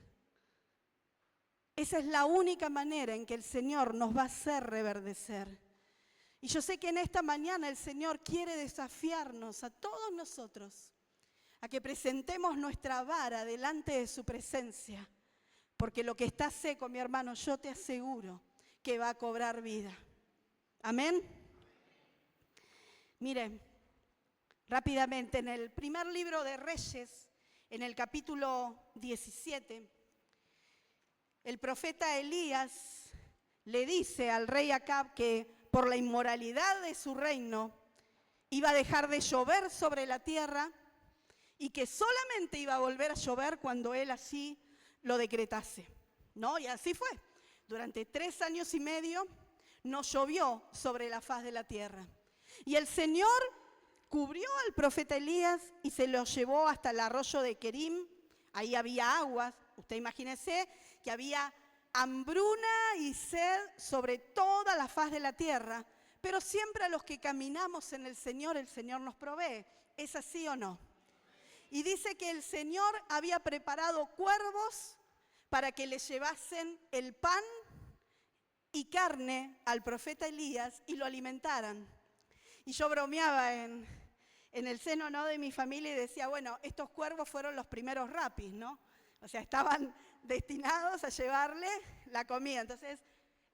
Esa es la única manera en que el Señor nos va a hacer reverdecer. Y yo sé que en esta mañana el Señor quiere desafiarnos a todos nosotros a que presentemos nuestra vara delante de su presencia. Porque lo que está seco, mi hermano, yo te aseguro que va a cobrar vida. Amén. Miren, rápidamente, en el primer libro de Reyes, en el capítulo 17, el profeta Elías le dice al rey Acab que por la inmoralidad de su reino iba a dejar de llover sobre la tierra y que solamente iba a volver a llover cuando él así lo decretase, ¿no? Y así fue. Durante 3 años y medio no llovió sobre la faz de la tierra. Y el Señor cubrió al profeta Elías y se lo llevó hasta el arroyo de Kerim. Ahí había aguas. Usted imagínese que había hambruna y sed sobre toda la faz de la tierra. Pero siempre a los que caminamos en el Señor nos provee. ¿Es así o no? Y dice que el Señor había preparado cuervos para que le llevasen el pan y carne al profeta Elías y lo alimentaran. Y yo bromeaba en el seno, ¿no?, de mi familia y decía, bueno, estos cuervos fueron los primeros rapis, ¿no? O sea, estaban destinados a llevarle la comida. Entonces,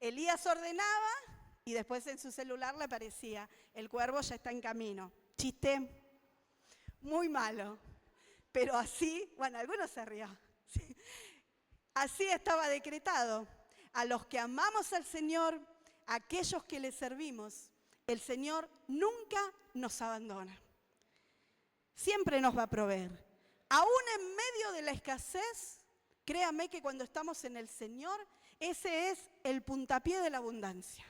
Elías ordenaba y después en su celular le aparecía, el cuervo ya está en camino. Chiste muy malo, pero así, bueno, algunos se rieron. Sí. Así estaba decretado. A los que amamos al Señor, a aquellos que le servimos, el Señor nunca nos abandona. Siempre nos va a proveer. Aún en medio de la escasez, créame que cuando estamos en el Señor, ese es el puntapié de la abundancia.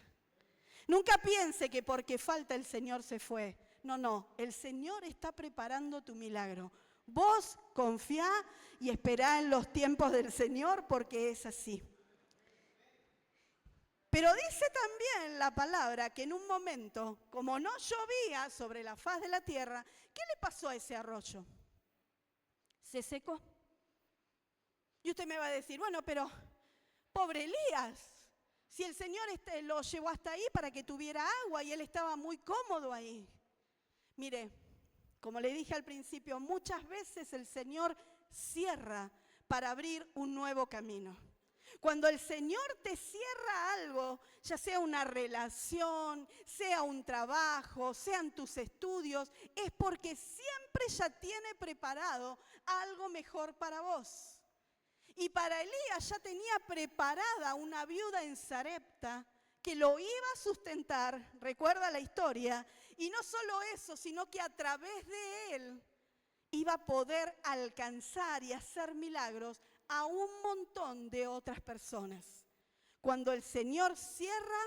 Nunca piense que porque falta el Señor se fue. No, el Señor está preparando tu milagro. Vos confiá y esperá en los tiempos del Señor porque es así. Pero dice también la palabra que en un momento, como no llovía sobre la faz de la tierra, ¿qué le pasó a ese arroyo? Se secó. Y usted me va a decir, bueno, pero pobre Elías, si el Señor lo llevó hasta ahí para que tuviera agua y él estaba muy cómodo ahí. Mire, como le dije al principio, muchas veces el Señor cierra para abrir un nuevo camino. Cuando el Señor te cierra algo, ya sea una relación, sea un trabajo, sean tus estudios, es porque siempre ya tiene preparado algo mejor para vos. Y para Elías ya tenía preparada una viuda en Sarepta que lo iba a sustentar, recuerda la historia, y no solo eso, sino que a través de él iba a poder alcanzar y hacer milagros a un montón de otras personas. Cuando el Señor cierra,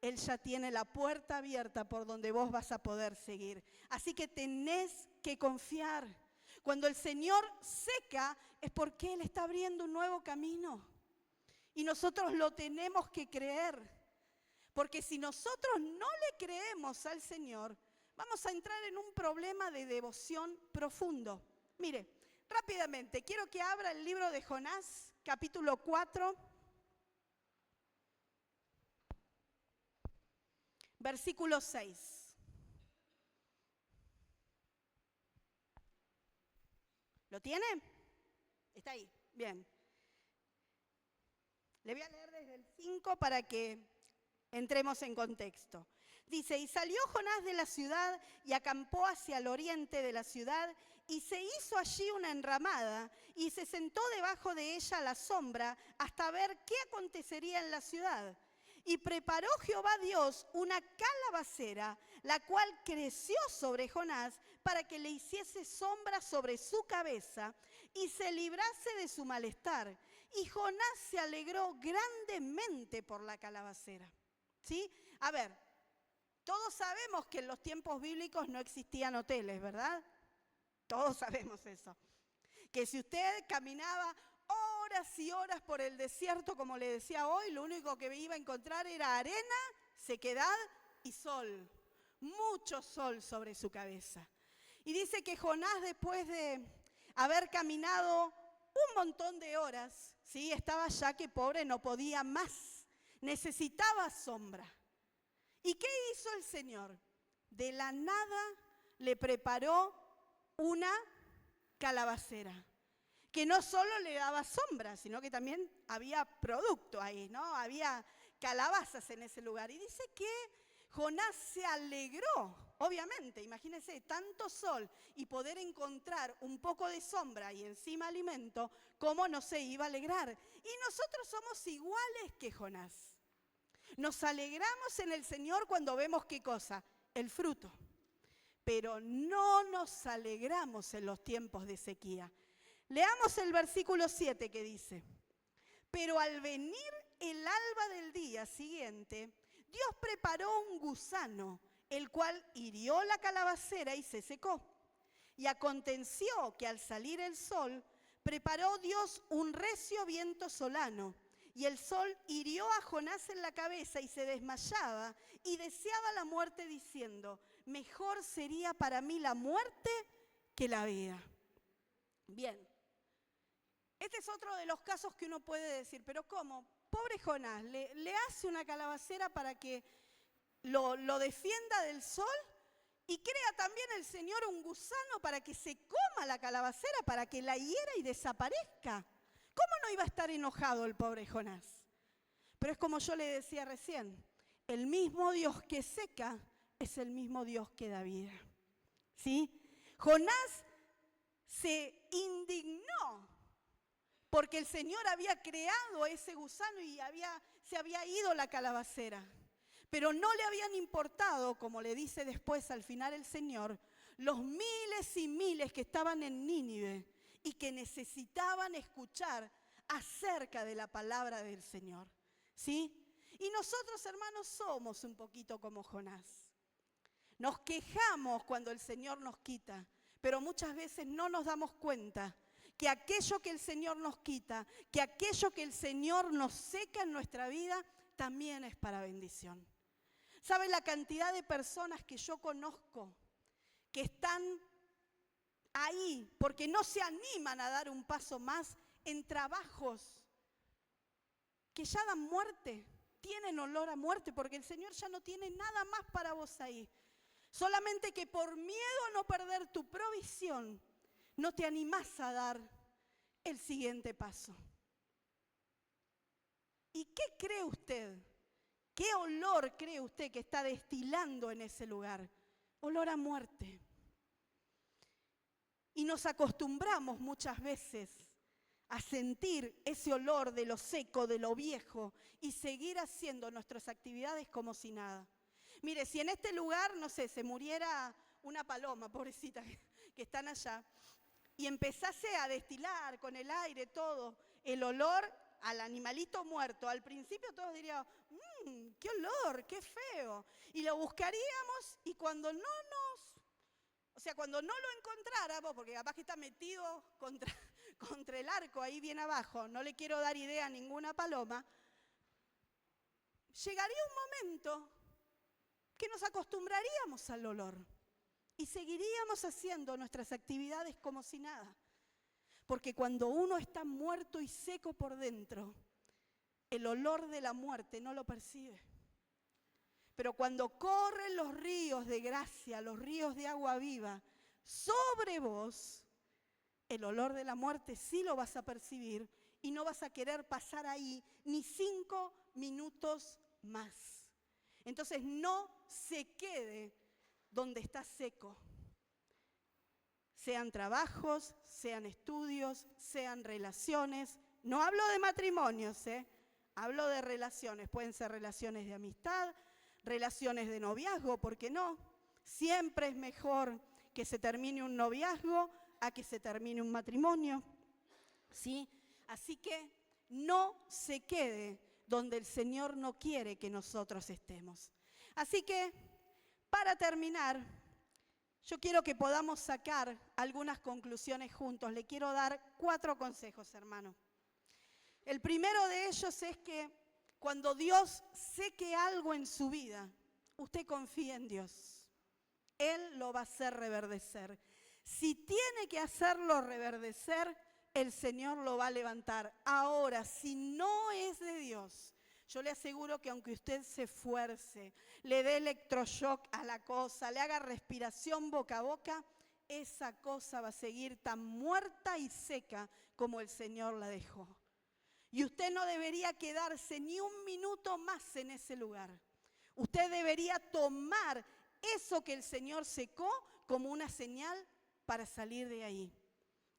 Él ya tiene la puerta abierta por donde vos vas a poder seguir. Así que tenés que confiar. Cuando el Señor seca, es porque Él está abriendo un nuevo camino. Y nosotros lo tenemos que creer. Porque si nosotros no le creemos al Señor, vamos a entrar en un problema de devoción profundo. Mire, rápidamente, quiero que abra el libro de Jonás, capítulo 4, versículo 6. ¿Lo tiene? Está ahí, bien. Le voy a leer desde el 5 para que entremos en contexto. Dice, y salió Jonás de la ciudad y acampó hacia el oriente de la ciudad y se hizo allí una enramada y se sentó debajo de ella a la sombra hasta ver qué acontecería en la ciudad. Y preparó Jehová Dios una calabacera, la cual creció sobre Jonás para que le hiciese sombra sobre su cabeza y se librase de su malestar. Y Jonás se alegró grandemente por la calabacera. ¿Sí? A ver, todos sabemos que en los tiempos bíblicos no existían hoteles, ¿verdad? Todos sabemos eso. Que si usted caminaba horas y horas por el desierto, como le decía hoy, lo único que iba a encontrar era arena, sequedad y sol. Mucho sol sobre su cabeza. Y dice que Jonás, después de haber caminado un montón de horas, ¿sí? Estaba ya que pobre no podía más, necesitaba sombra. ¿Y qué hizo el Señor? De la nada le preparó una calabacera, que no solo le daba sombra, sino que también había producto ahí, ¿no? Había calabazas en ese lugar. Y dice que Jonás se alegró, obviamente, imagínense, tanto sol y poder encontrar un poco de sombra y encima alimento, ¿cómo no se iba a alegrar? Y nosotros somos iguales que Jonás. Nos alegramos en el Señor cuando vemos ¿qué cosa? El fruto. Pero no nos alegramos en los tiempos de sequía. Leamos el versículo 7 que dice, pero al venir el alba del día siguiente, Dios preparó un gusano, el cual hirió la calabacera y se secó. Y aconteció que al salir el sol, preparó Dios un recio viento solano, y el sol hirió a Jonás en la cabeza y se desmayaba y deseaba la muerte diciendo, mejor sería para mí la muerte que la vida. Bien, este es otro de los casos que uno puede decir, pero ¿cómo? Pobre Jonás, le hace una calabacera para que lo defienda del sol y crea también el Señor un gusano para que se coma la calabacera, para que la hiera y desaparezca. ¿Cómo no iba a estar enojado el pobre Jonás? Pero es como yo le decía recién, el mismo Dios que seca es el mismo Dios que da vida. ¿Sí? Jonás se indignó porque el Señor había creado ese gusano y se había ido la calabacera. Pero no le habían importado, como le dice después al final el Señor, los miles y miles que estaban en Nínive y que necesitaban escuchar acerca de la palabra del Señor. ¿Sí? Y nosotros, hermanos, somos un poquito como Jonás. Nos quejamos cuando el Señor nos quita, pero muchas veces no nos damos cuenta que aquello que el Señor nos quita, que aquello que el Señor nos seca en nuestra vida, también es para bendición. ¿Sabe la cantidad de personas que yo conozco que están ahí porque no se animan a dar un paso más en trabajos que ya dan muerte, tienen olor a muerte porque el Señor ya no tiene nada más para vos ahí? Solamente que por miedo a no perder tu provisión, no te animás a dar el siguiente paso. ¿Y qué cree usted? ¿Qué olor cree usted que está destilando en ese lugar? Olor a muerte. Y nos acostumbramos muchas veces a sentir ese olor de lo seco, de lo viejo, y seguir haciendo nuestras actividades como si nada. Mire, si en este lugar, no sé, se muriera una paloma, pobrecita, que están allá, y empezase a destilar con el aire todo el olor al animalito muerto, al principio todos dirían, qué olor, qué feo. Y lo buscaríamos y cuando no lo encontráramos, porque capaz que está metido contra el arco ahí bien abajo, no le quiero dar idea a ninguna paloma, llegaría un momento que nos acostumbraríamos al olor y seguiríamos haciendo nuestras actividades como si nada. Porque cuando uno está muerto y seco por dentro, el olor de la muerte no lo percibe. Pero cuando corren los ríos de gracia, los ríos de agua viva, sobre vos, el olor de la muerte sí lo vas a percibir y no vas a querer pasar ahí ni 5 minutos más. Entonces no se quede donde está seco. Sean trabajos, sean estudios, sean relaciones. No hablo de matrimonios, hablo de relaciones. Pueden ser relaciones de amistad, relaciones de noviazgo, ¿por qué no? Siempre es mejor que se termine un noviazgo a que se termine un matrimonio, ¿sí? Así que no se quede donde el Señor no quiere que nosotros estemos. Así que, para terminar, yo quiero que podamos sacar algunas conclusiones juntos. Le quiero dar 4 consejos, hermano. El primero de ellos es que cuando Dios seque algo en su vida, usted confíe en Dios. Él lo va a hacer reverdecer. Si tiene que hacerlo reverdecer, el Señor lo va a levantar. Ahora, si no es de Dios, yo le aseguro que aunque usted se esfuerce, le dé electroshock a la cosa, le haga respiración boca a boca, esa cosa va a seguir tan muerta y seca como el Señor la dejó. Y usted no debería quedarse ni un minuto más en ese lugar. Usted debería tomar eso que el Señor secó como una señal para salir de ahí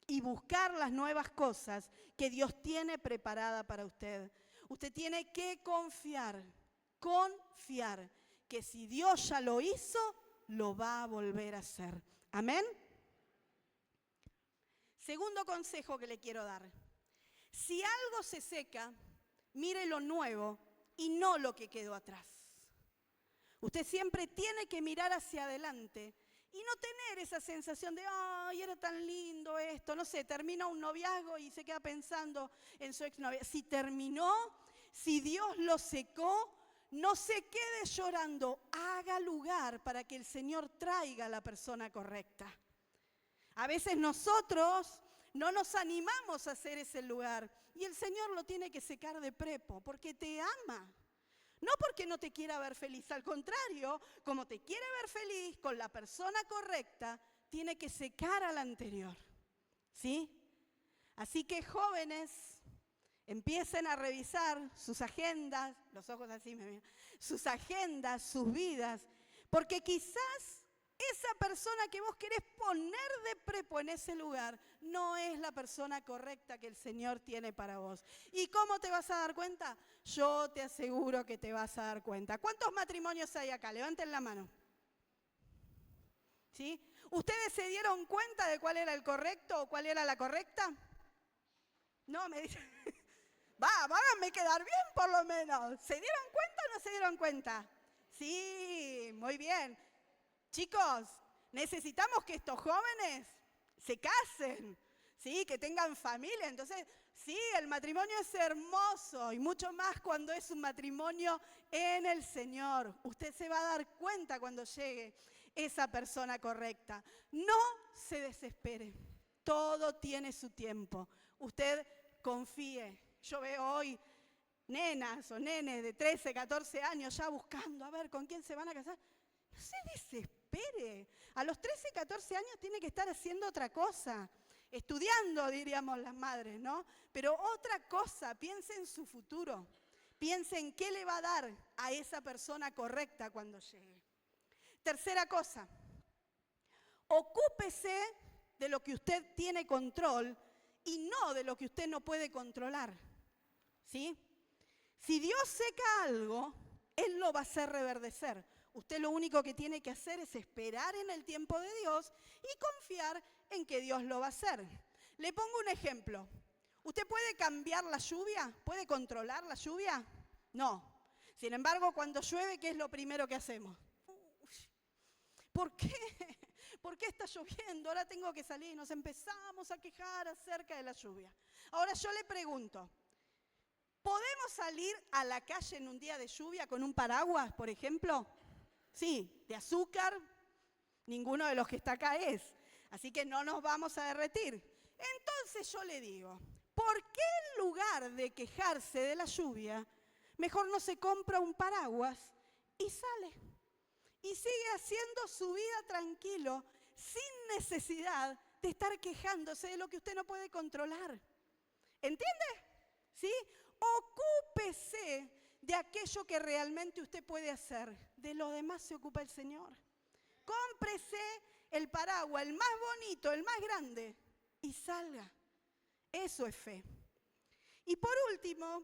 y buscar las nuevas cosas que Dios tiene preparada para usted. Usted tiene que confiar que si Dios ya lo hizo, lo va a volver a hacer. Amén. Segundo consejo que le quiero dar. Si algo se seca, mire lo nuevo y no lo que quedó atrás. Usted siempre tiene que mirar hacia adelante y no tener esa sensación de, ay, era tan lindo esto, no sé, termina un noviazgo y se queda pensando en su exnovia. Si terminó, si Dios lo secó, no se quede llorando, haga lugar para que el Señor traiga a la persona correcta. A veces nosotros no nos animamos a hacer ese lugar y el Señor lo tiene que secar de prepo porque te ama. No porque no te quiera ver feliz, al contrario, como te quiere ver feliz con la persona correcta, tiene que secar al anterior, ¿sí? Así que jóvenes, empiecen a revisar sus agendas, los ojos así me miran, sus agendas, sus vidas, porque quizás esa persona que vos querés poner de prepo en ese lugar no es la persona correcta que el Señor tiene para vos. ¿Y cómo te vas a dar cuenta? Yo te aseguro que te vas a dar cuenta. ¿Cuántos matrimonios hay acá? Levanten la mano. ¿Sí? ¿Ustedes se dieron cuenta de cuál era el correcto o cuál era la correcta? No, me dicen. Háganme quedar bien por lo menos. ¿Se dieron cuenta o no se dieron cuenta? Sí, muy bien. Chicos, necesitamos que estos jóvenes se casen, ¿sí? Que tengan familia. Entonces, sí, el matrimonio es hermoso y mucho más cuando es un matrimonio en el Señor. Usted se va a dar cuenta cuando llegue esa persona correcta. No se desespere, todo tiene su tiempo. Usted confíe. Yo veo hoy nenas o nenes de 13, 14 años ya buscando a ver con quién se van a casar. No se desespere. A los 13, 14 años tiene que estar haciendo otra cosa. Estudiando, diríamos las madres, ¿no? Pero otra cosa, piense en su futuro. Piense en qué le va a dar a esa persona correcta cuando llegue. Tercera cosa, ocúpese de lo que usted tiene control y no de lo que usted no puede controlar. ¿Sí? Si Dios seca algo, Él lo va a hacer reverdecer. Usted lo único que tiene que hacer es esperar en el tiempo de Dios y confiar en que Dios lo va a hacer. Le pongo un ejemplo. ¿Usted puede cambiar la lluvia? ¿Puede controlar la lluvia? No. Sin embargo, cuando llueve, ¿qué es lo primero que hacemos? ¿Por qué? ¿Por qué está lloviendo? Ahora tengo que salir. Nos empezamos a quejar acerca de la lluvia. Ahora yo le pregunto, ¿podemos salir a la calle en un día de lluvia con un paraguas, por ejemplo? Sí, de azúcar, ninguno de los que está acá es. Así que no nos vamos a derretir. Entonces yo le digo, ¿por qué en lugar de quejarse de la lluvia, mejor no se compra un paraguas y sale? Y sigue haciendo su vida tranquilo, sin necesidad de estar quejándose de lo que usted no puede controlar. ¿Entiende? ¿Sí? Ocúpese de aquello que realmente usted puede hacer. De lo demás se ocupa el Señor. Cómprese el paraguas, el más bonito, el más grande, y salga. Eso es fe. Y por último,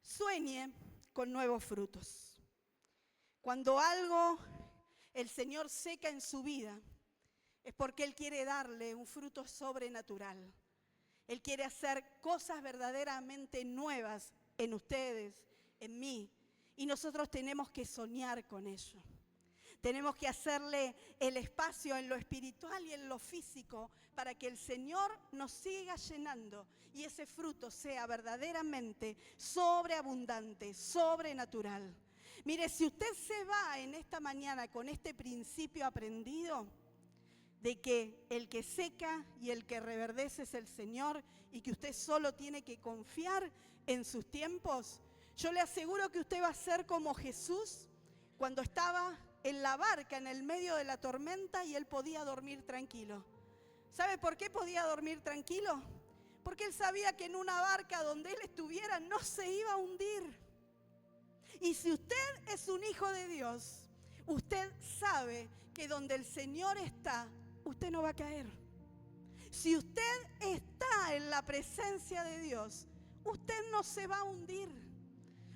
sueñe con nuevos frutos. Cuando algo el Señor seca en su vida, es porque Él quiere darle un fruto sobrenatural. Él quiere hacer cosas verdaderamente nuevas en ustedes, en mí. Y nosotros tenemos que soñar con ello. Tenemos que hacerle el espacio en lo espiritual y en lo físico para que el Señor nos siga llenando y ese fruto sea verdaderamente sobreabundante, sobrenatural. Mire, si usted se va en esta mañana con este principio aprendido de que el que seca y el que reverdece es el Señor y que usted solo tiene que confiar en sus tiempos, yo le aseguro que usted va a ser como Jesús cuando estaba en la barca en el medio de la tormenta y él podía dormir tranquilo. ¿Sabe por qué podía dormir tranquilo? Porque él sabía que en una barca donde él estuviera no se iba a hundir. Y si usted es un hijo de Dios, usted sabe que donde el Señor está, usted no va a caer. Si usted está en la presencia de Dios, usted no se va a hundir.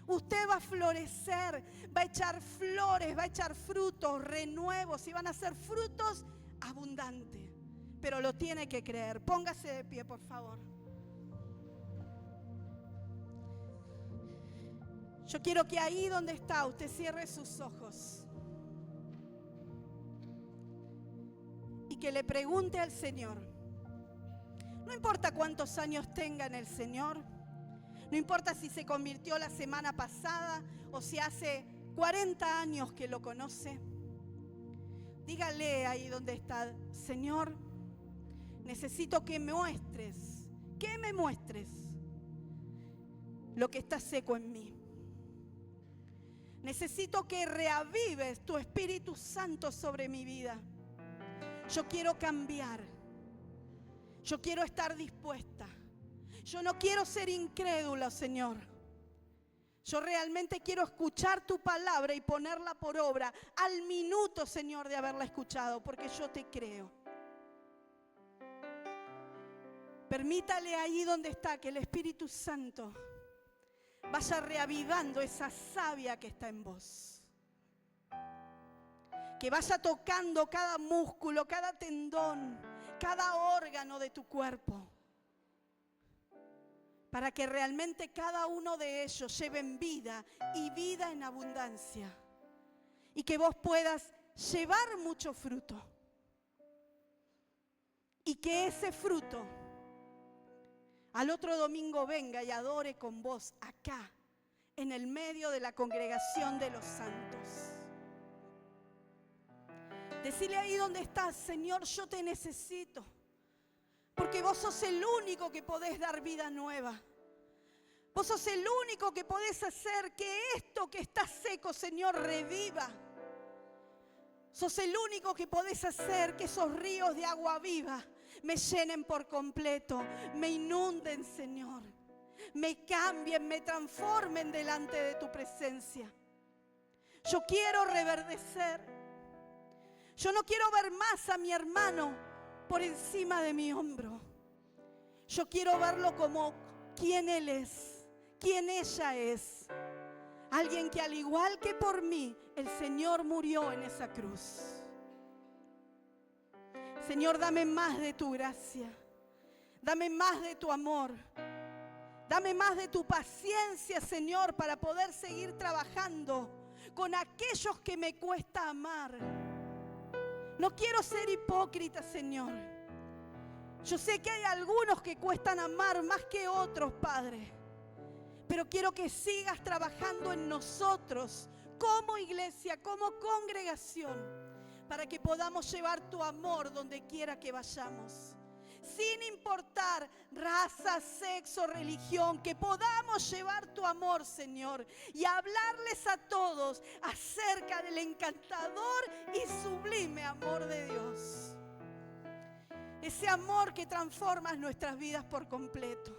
Usted va a florecer, va a echar flores, va a echar frutos, renuevos y van a ser frutos abundantes. Pero lo tiene que creer. Póngase de pie, por favor. Yo quiero que ahí donde está usted cierre sus ojos y que le pregunte al Señor. No importa cuántos años tenga en el Señor. No importa si se convirtió la semana pasada o si hace 40 años que lo conoce. Dígale ahí donde está: Señor, necesito que me muestres lo que está seco en mí. Necesito que reavives tu Espíritu Santo sobre mi vida. Yo quiero cambiar. Yo quiero estar dispuesta. Yo no quiero ser incrédula, Señor. Yo realmente quiero escuchar tu palabra y ponerla por obra al minuto, Señor, de haberla escuchado, porque yo te creo. Permítale ahí donde está que el Espíritu Santo vaya reavivando esa savia que está en vos. Que vaya tocando cada músculo, cada tendón, cada órgano de tu cuerpo. Para que realmente cada uno de ellos lleven vida y vida en abundancia. Y que vos puedas llevar mucho fruto. Y que ese fruto al otro domingo venga y adore con vos acá, en el medio de la congregación de los santos. Decile ahí donde estás: Señor, yo te necesito. Porque vos sos el único que podés dar vida nueva. Vos sos el único que podés hacer que esto que está seco, Señor, reviva. Sos el único que podés hacer que esos ríos de agua viva me llenen por completo, me inunden, Señor. Me cambien, me transformen delante de tu presencia. Yo quiero reverdecer. Yo no quiero ver más a mi hermano por encima de mi hombro. Yo quiero verlo como quien él es, quien ella es. Alguien que al igual que por mí, el Señor murió en esa cruz. Señor, dame más de tu gracia. Dame más de tu amor. Dame más de tu paciencia, Señor, para poder seguir trabajando con aquellos que me cuesta amar. No quiero ser hipócrita, Señor. Yo sé que hay algunos que cuestan amar más que otros, Padre. Pero quiero que sigas trabajando en nosotros como iglesia, como congregación, para que podamos llevar tu amor donde quiera que vayamos. Sin importar raza, sexo, religión, que podamos llevar tu amor, Señor, y hablarles a todos acerca del encantador y sublime amor de Dios. Ese amor que transforma nuestras vidas por completo.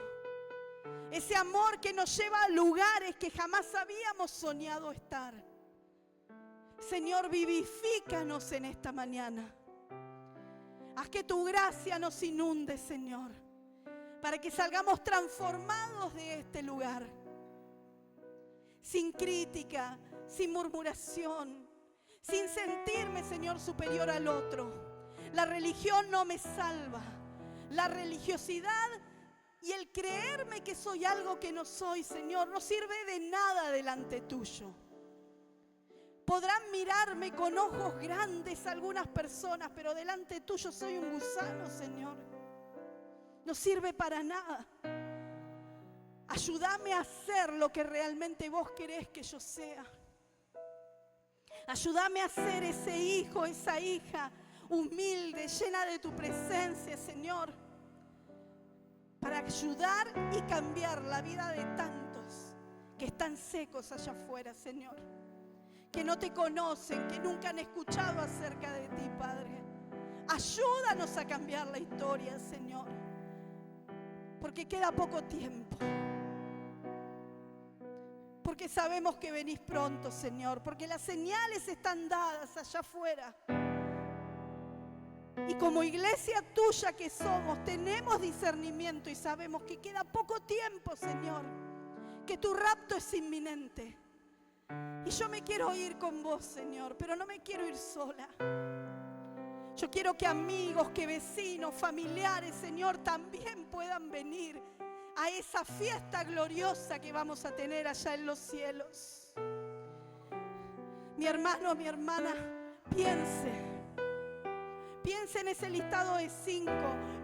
Ese amor que nos lleva a lugares que jamás habíamos soñado estar. Señor, vivifícanos en esta mañana. Haz que tu gracia nos inunde, Señor, para que salgamos transformados de este lugar. Sin crítica, sin murmuración, sin sentirme, Señor, superior al otro. La religión no me salva. La religiosidad y el creerme que soy algo que no soy, Señor, no sirve de nada delante tuyo. Podrán mirarme con ojos grandes algunas personas, pero delante tuyo soy un gusano, Señor. No sirve para nada. Ayúdame a ser lo que realmente vos querés que yo sea. Ayúdame a ser ese hijo, esa hija humilde, llena de tu presencia, Señor, para ayudar y cambiar la vida de tantos que están secos allá afuera, Señor, que no te conocen, que nunca han escuchado acerca de ti, Padre. Ayúdanos a cambiar la historia, Señor, porque queda poco tiempo. Porque sabemos que venís pronto, Señor, porque las señales están dadas allá afuera. Y como iglesia tuya que somos, tenemos discernimiento y sabemos que queda poco tiempo, Señor, que tu rapto es inminente. Y yo me quiero ir con vos, Señor, pero no me quiero ir sola. Yo quiero que amigos, que vecinos, familiares, Señor, también puedan venir a esa fiesta gloriosa que vamos a tener allá en los cielos. Mi hermano, mi hermana, piense en ese listado de 5,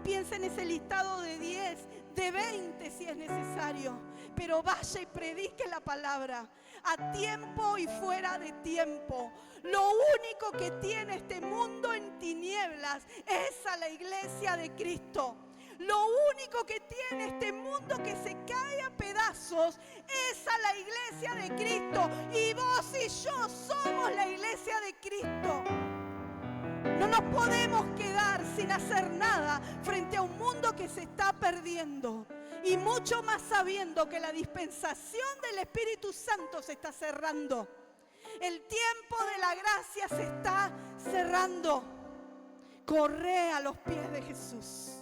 piense en ese listado de 10, de 20 si es necesario, pero vaya y predique la palabra a tiempo y fuera de tiempo. Lo único que tiene este mundo en tinieblas es a la iglesia de Cristo. Lo único que tiene este mundo que se cae a pedazos es a la iglesia de Cristo. Y vos y yo somos la iglesia de Cristo. No nos podemos quedar sin hacer nada frente a un mundo que se está perdiendo. Y mucho más sabiendo que la dispensación del Espíritu Santo se está cerrando. El tiempo de la gracia se está cerrando. Corre a los pies de Jesús.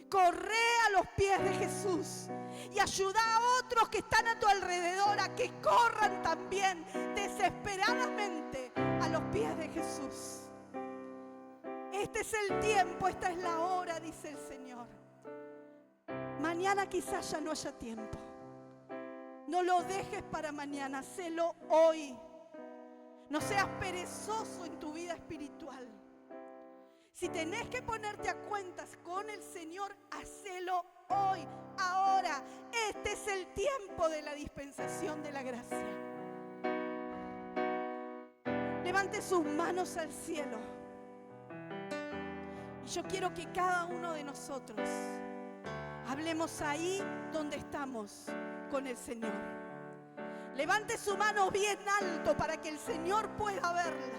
Corre a los pies de Jesús y ayuda a otros que están a tu alrededor a que corran también desesperadamente a los pies de Jesús. Este es el tiempo, esta es la hora, dice el Señor. Mañana quizás ya no haya tiempo. No lo dejes para mañana, hacelo hoy. No seas perezoso en tu vida espiritual. Si tenés que ponerte a cuentas con el Señor, hacelo hoy, ahora. Este es el tiempo de la dispensación de la gracia. Levante sus manos al cielo. Y yo quiero que cada uno de nosotros hablemos ahí donde estamos con el Señor. Levante su mano bien alto para que el Señor pueda verla.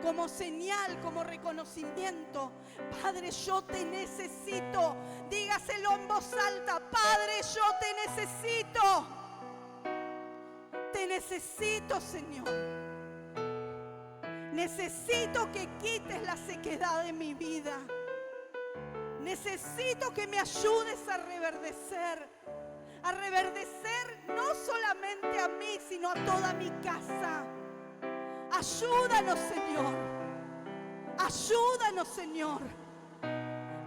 Como señal, como reconocimiento. Padre, yo te necesito. Dígaselo en voz alta. Padre, yo te necesito. Te necesito, Señor. Necesito que quites la sequedad de mi vida. Necesito que me ayudes a reverdecer. A reverdecer no solamente a mí, sino a toda mi casa. Ayúdanos, Señor. Ayúdanos, Señor.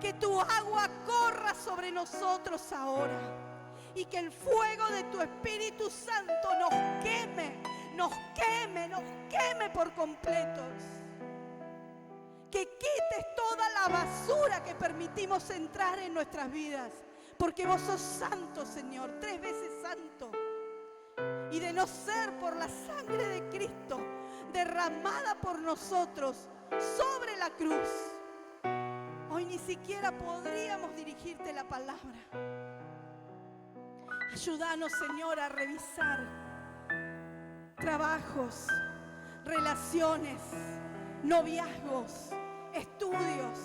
Que tu agua corra sobre nosotros ahora. Y que el fuego de tu Espíritu Santo nos queme, nos queme, nos queme por completos. Que quites toda la basura que permitimos entrar en nuestras vidas. Porque vos sos santo, Señor, 3 veces santo. Y de no ser por la sangre de Cristo derramada por nosotros sobre la cruz, hoy ni siquiera podríamos dirigirte la palabra. Ayúdanos, Señor, a revisar trabajos, relaciones, noviazgos, estudios.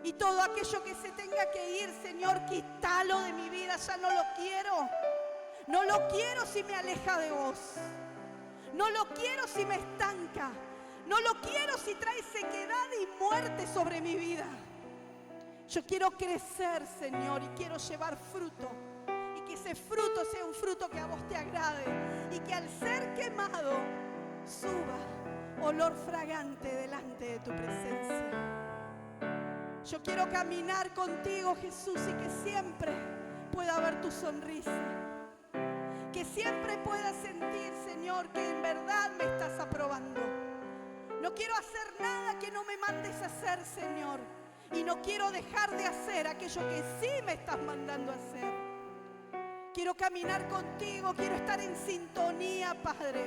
Y todo aquello que se tenga que ir, Señor, quítalo de mi vida. Ya no lo quiero. No lo quiero si me aleja de vos. No lo quiero si me estanca. No lo quiero si trae sequedad y muerte sobre mi vida. Yo quiero crecer, Señor, y quiero llevar fruto. Y que ese fruto sea un fruto que a vos te agrade. Y que al ser quemado suba olor fragante delante de tu presencia. Yo quiero caminar contigo, Jesús, y que siempre pueda ver tu sonrisa. Que siempre pueda sentir, Señor, que en verdad me estás aprobando. No quiero hacer nada que no me mandes a hacer, Señor. Y no quiero dejar de hacer aquello que sí me estás mandando a hacer. Quiero caminar contigo, quiero estar en sintonía, Padre.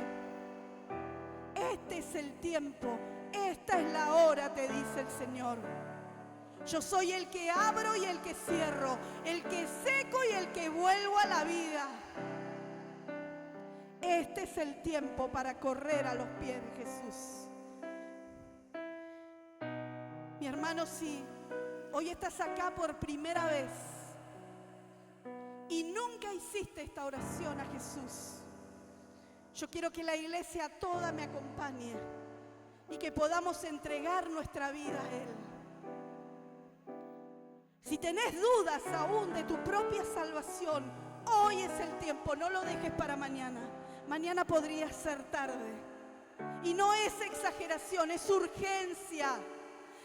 Este es el tiempo, esta es la hora, te dice el Señor. Yo soy el que abro y el que cierro, el que seco y el que vuelvo a la vida. Este es el tiempo para correr a los pies de Jesús. Mi hermano, si hoy estás acá por primera vez y nunca hiciste esta oración a Jesús, yo quiero que la iglesia toda me acompañe y que podamos entregar nuestra vida a Él. Si tenés dudas aún de tu propia salvación, hoy es el tiempo, no lo dejes para mañana. Mañana podría ser tarde. Y no es exageración, es urgencia.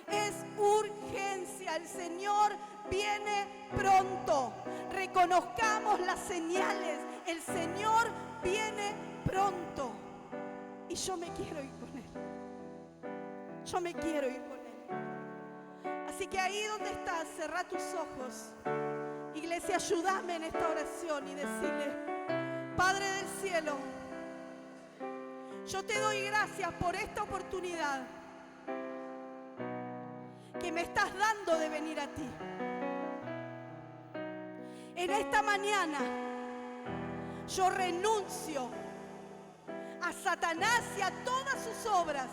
Es urgencia. El Señor viene pronto. Reconozcamos las señales. El Señor viene pronto. Y yo me quiero ir con Él. Yo me quiero ir con Él. Así que ahí donde estás, cerrá tus ojos. Iglesia, ayúdame en esta oración y decirle: Padre del cielo, yo te doy gracias por esta oportunidad que me estás dando de venir a ti. En esta mañana yo renuncio a Satanás y a todas sus obras.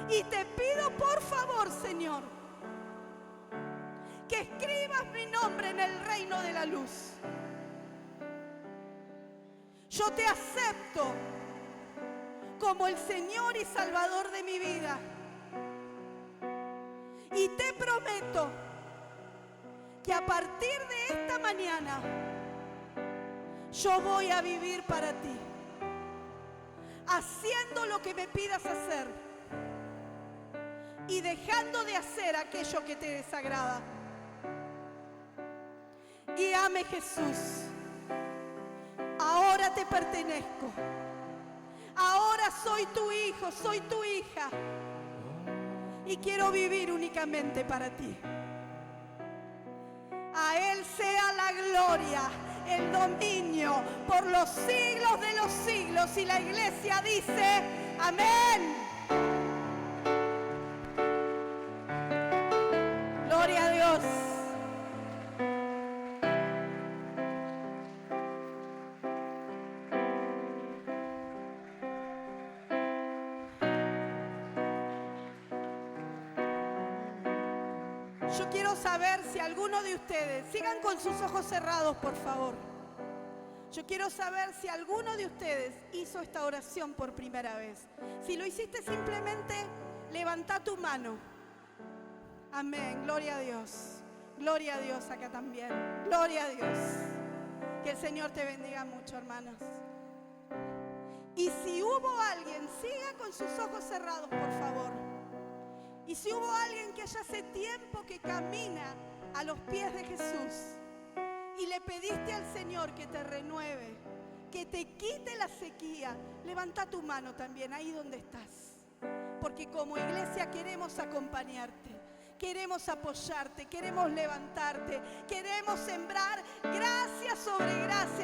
Y te pido por favor, Señor, que escribas mi nombre en el reino de la luz. Yo te acepto como el Señor y Salvador de mi vida. Y te prometo que a partir de esta mañana yo voy a vivir para ti, haciendo lo que me pidas hacer y dejando de hacer aquello que te desagrada. Guíame, Jesús. Ahora te pertenezco. Ahora soy tu hijo, soy tu hija. Y quiero vivir únicamente para ti. A Él sea la gloria, el dominio por los siglos de los siglos. Y la iglesia dice: amén. Gloria a Dios. Yo quiero saber si alguno de ustedes, sigan con sus ojos cerrados, por favor. Yo quiero saber si alguno de ustedes hizo esta oración por primera vez. Si lo hiciste, simplemente levanta tu mano. Amén, gloria a Dios. Gloria a Dios acá también. Gloria a Dios. Que el Señor te bendiga mucho, hermanos. Y si hubo alguien, siga con sus ojos cerrados, por favor. Y si hubo alguien que ya hace tiempo que camina a los pies de Jesús y le pediste al Señor que te renueve, que te quite la sequía, levanta tu mano también ahí donde estás. Porque como iglesia queremos acompañarte, queremos apoyarte, queremos levantarte, queremos sembrar gracia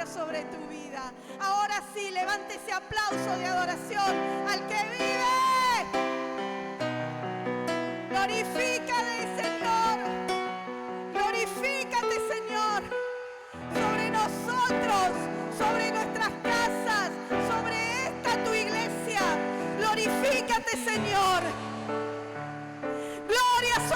sobre tu vida. Ahora sí, levante ese aplauso de adoración al que vive. Glorifícate, Señor. Glorifícate, Señor, sobre nosotros, sobre nuestras casas, sobre esta tu iglesia. Glorifícate, Señor. Gloria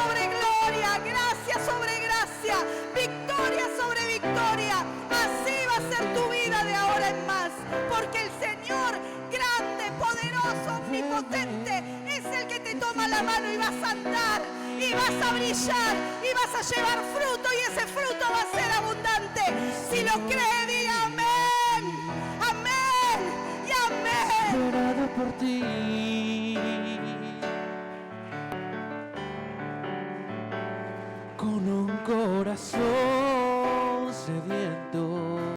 Porque el Señor grande, poderoso, omnipotente es el que te toma la mano y vas a andar y vas a brillar y vas a llevar fruto y ese fruto va a ser abundante. Si lo cree, diga amén, amén y amén.
Esperado por ti, con un corazón sediento.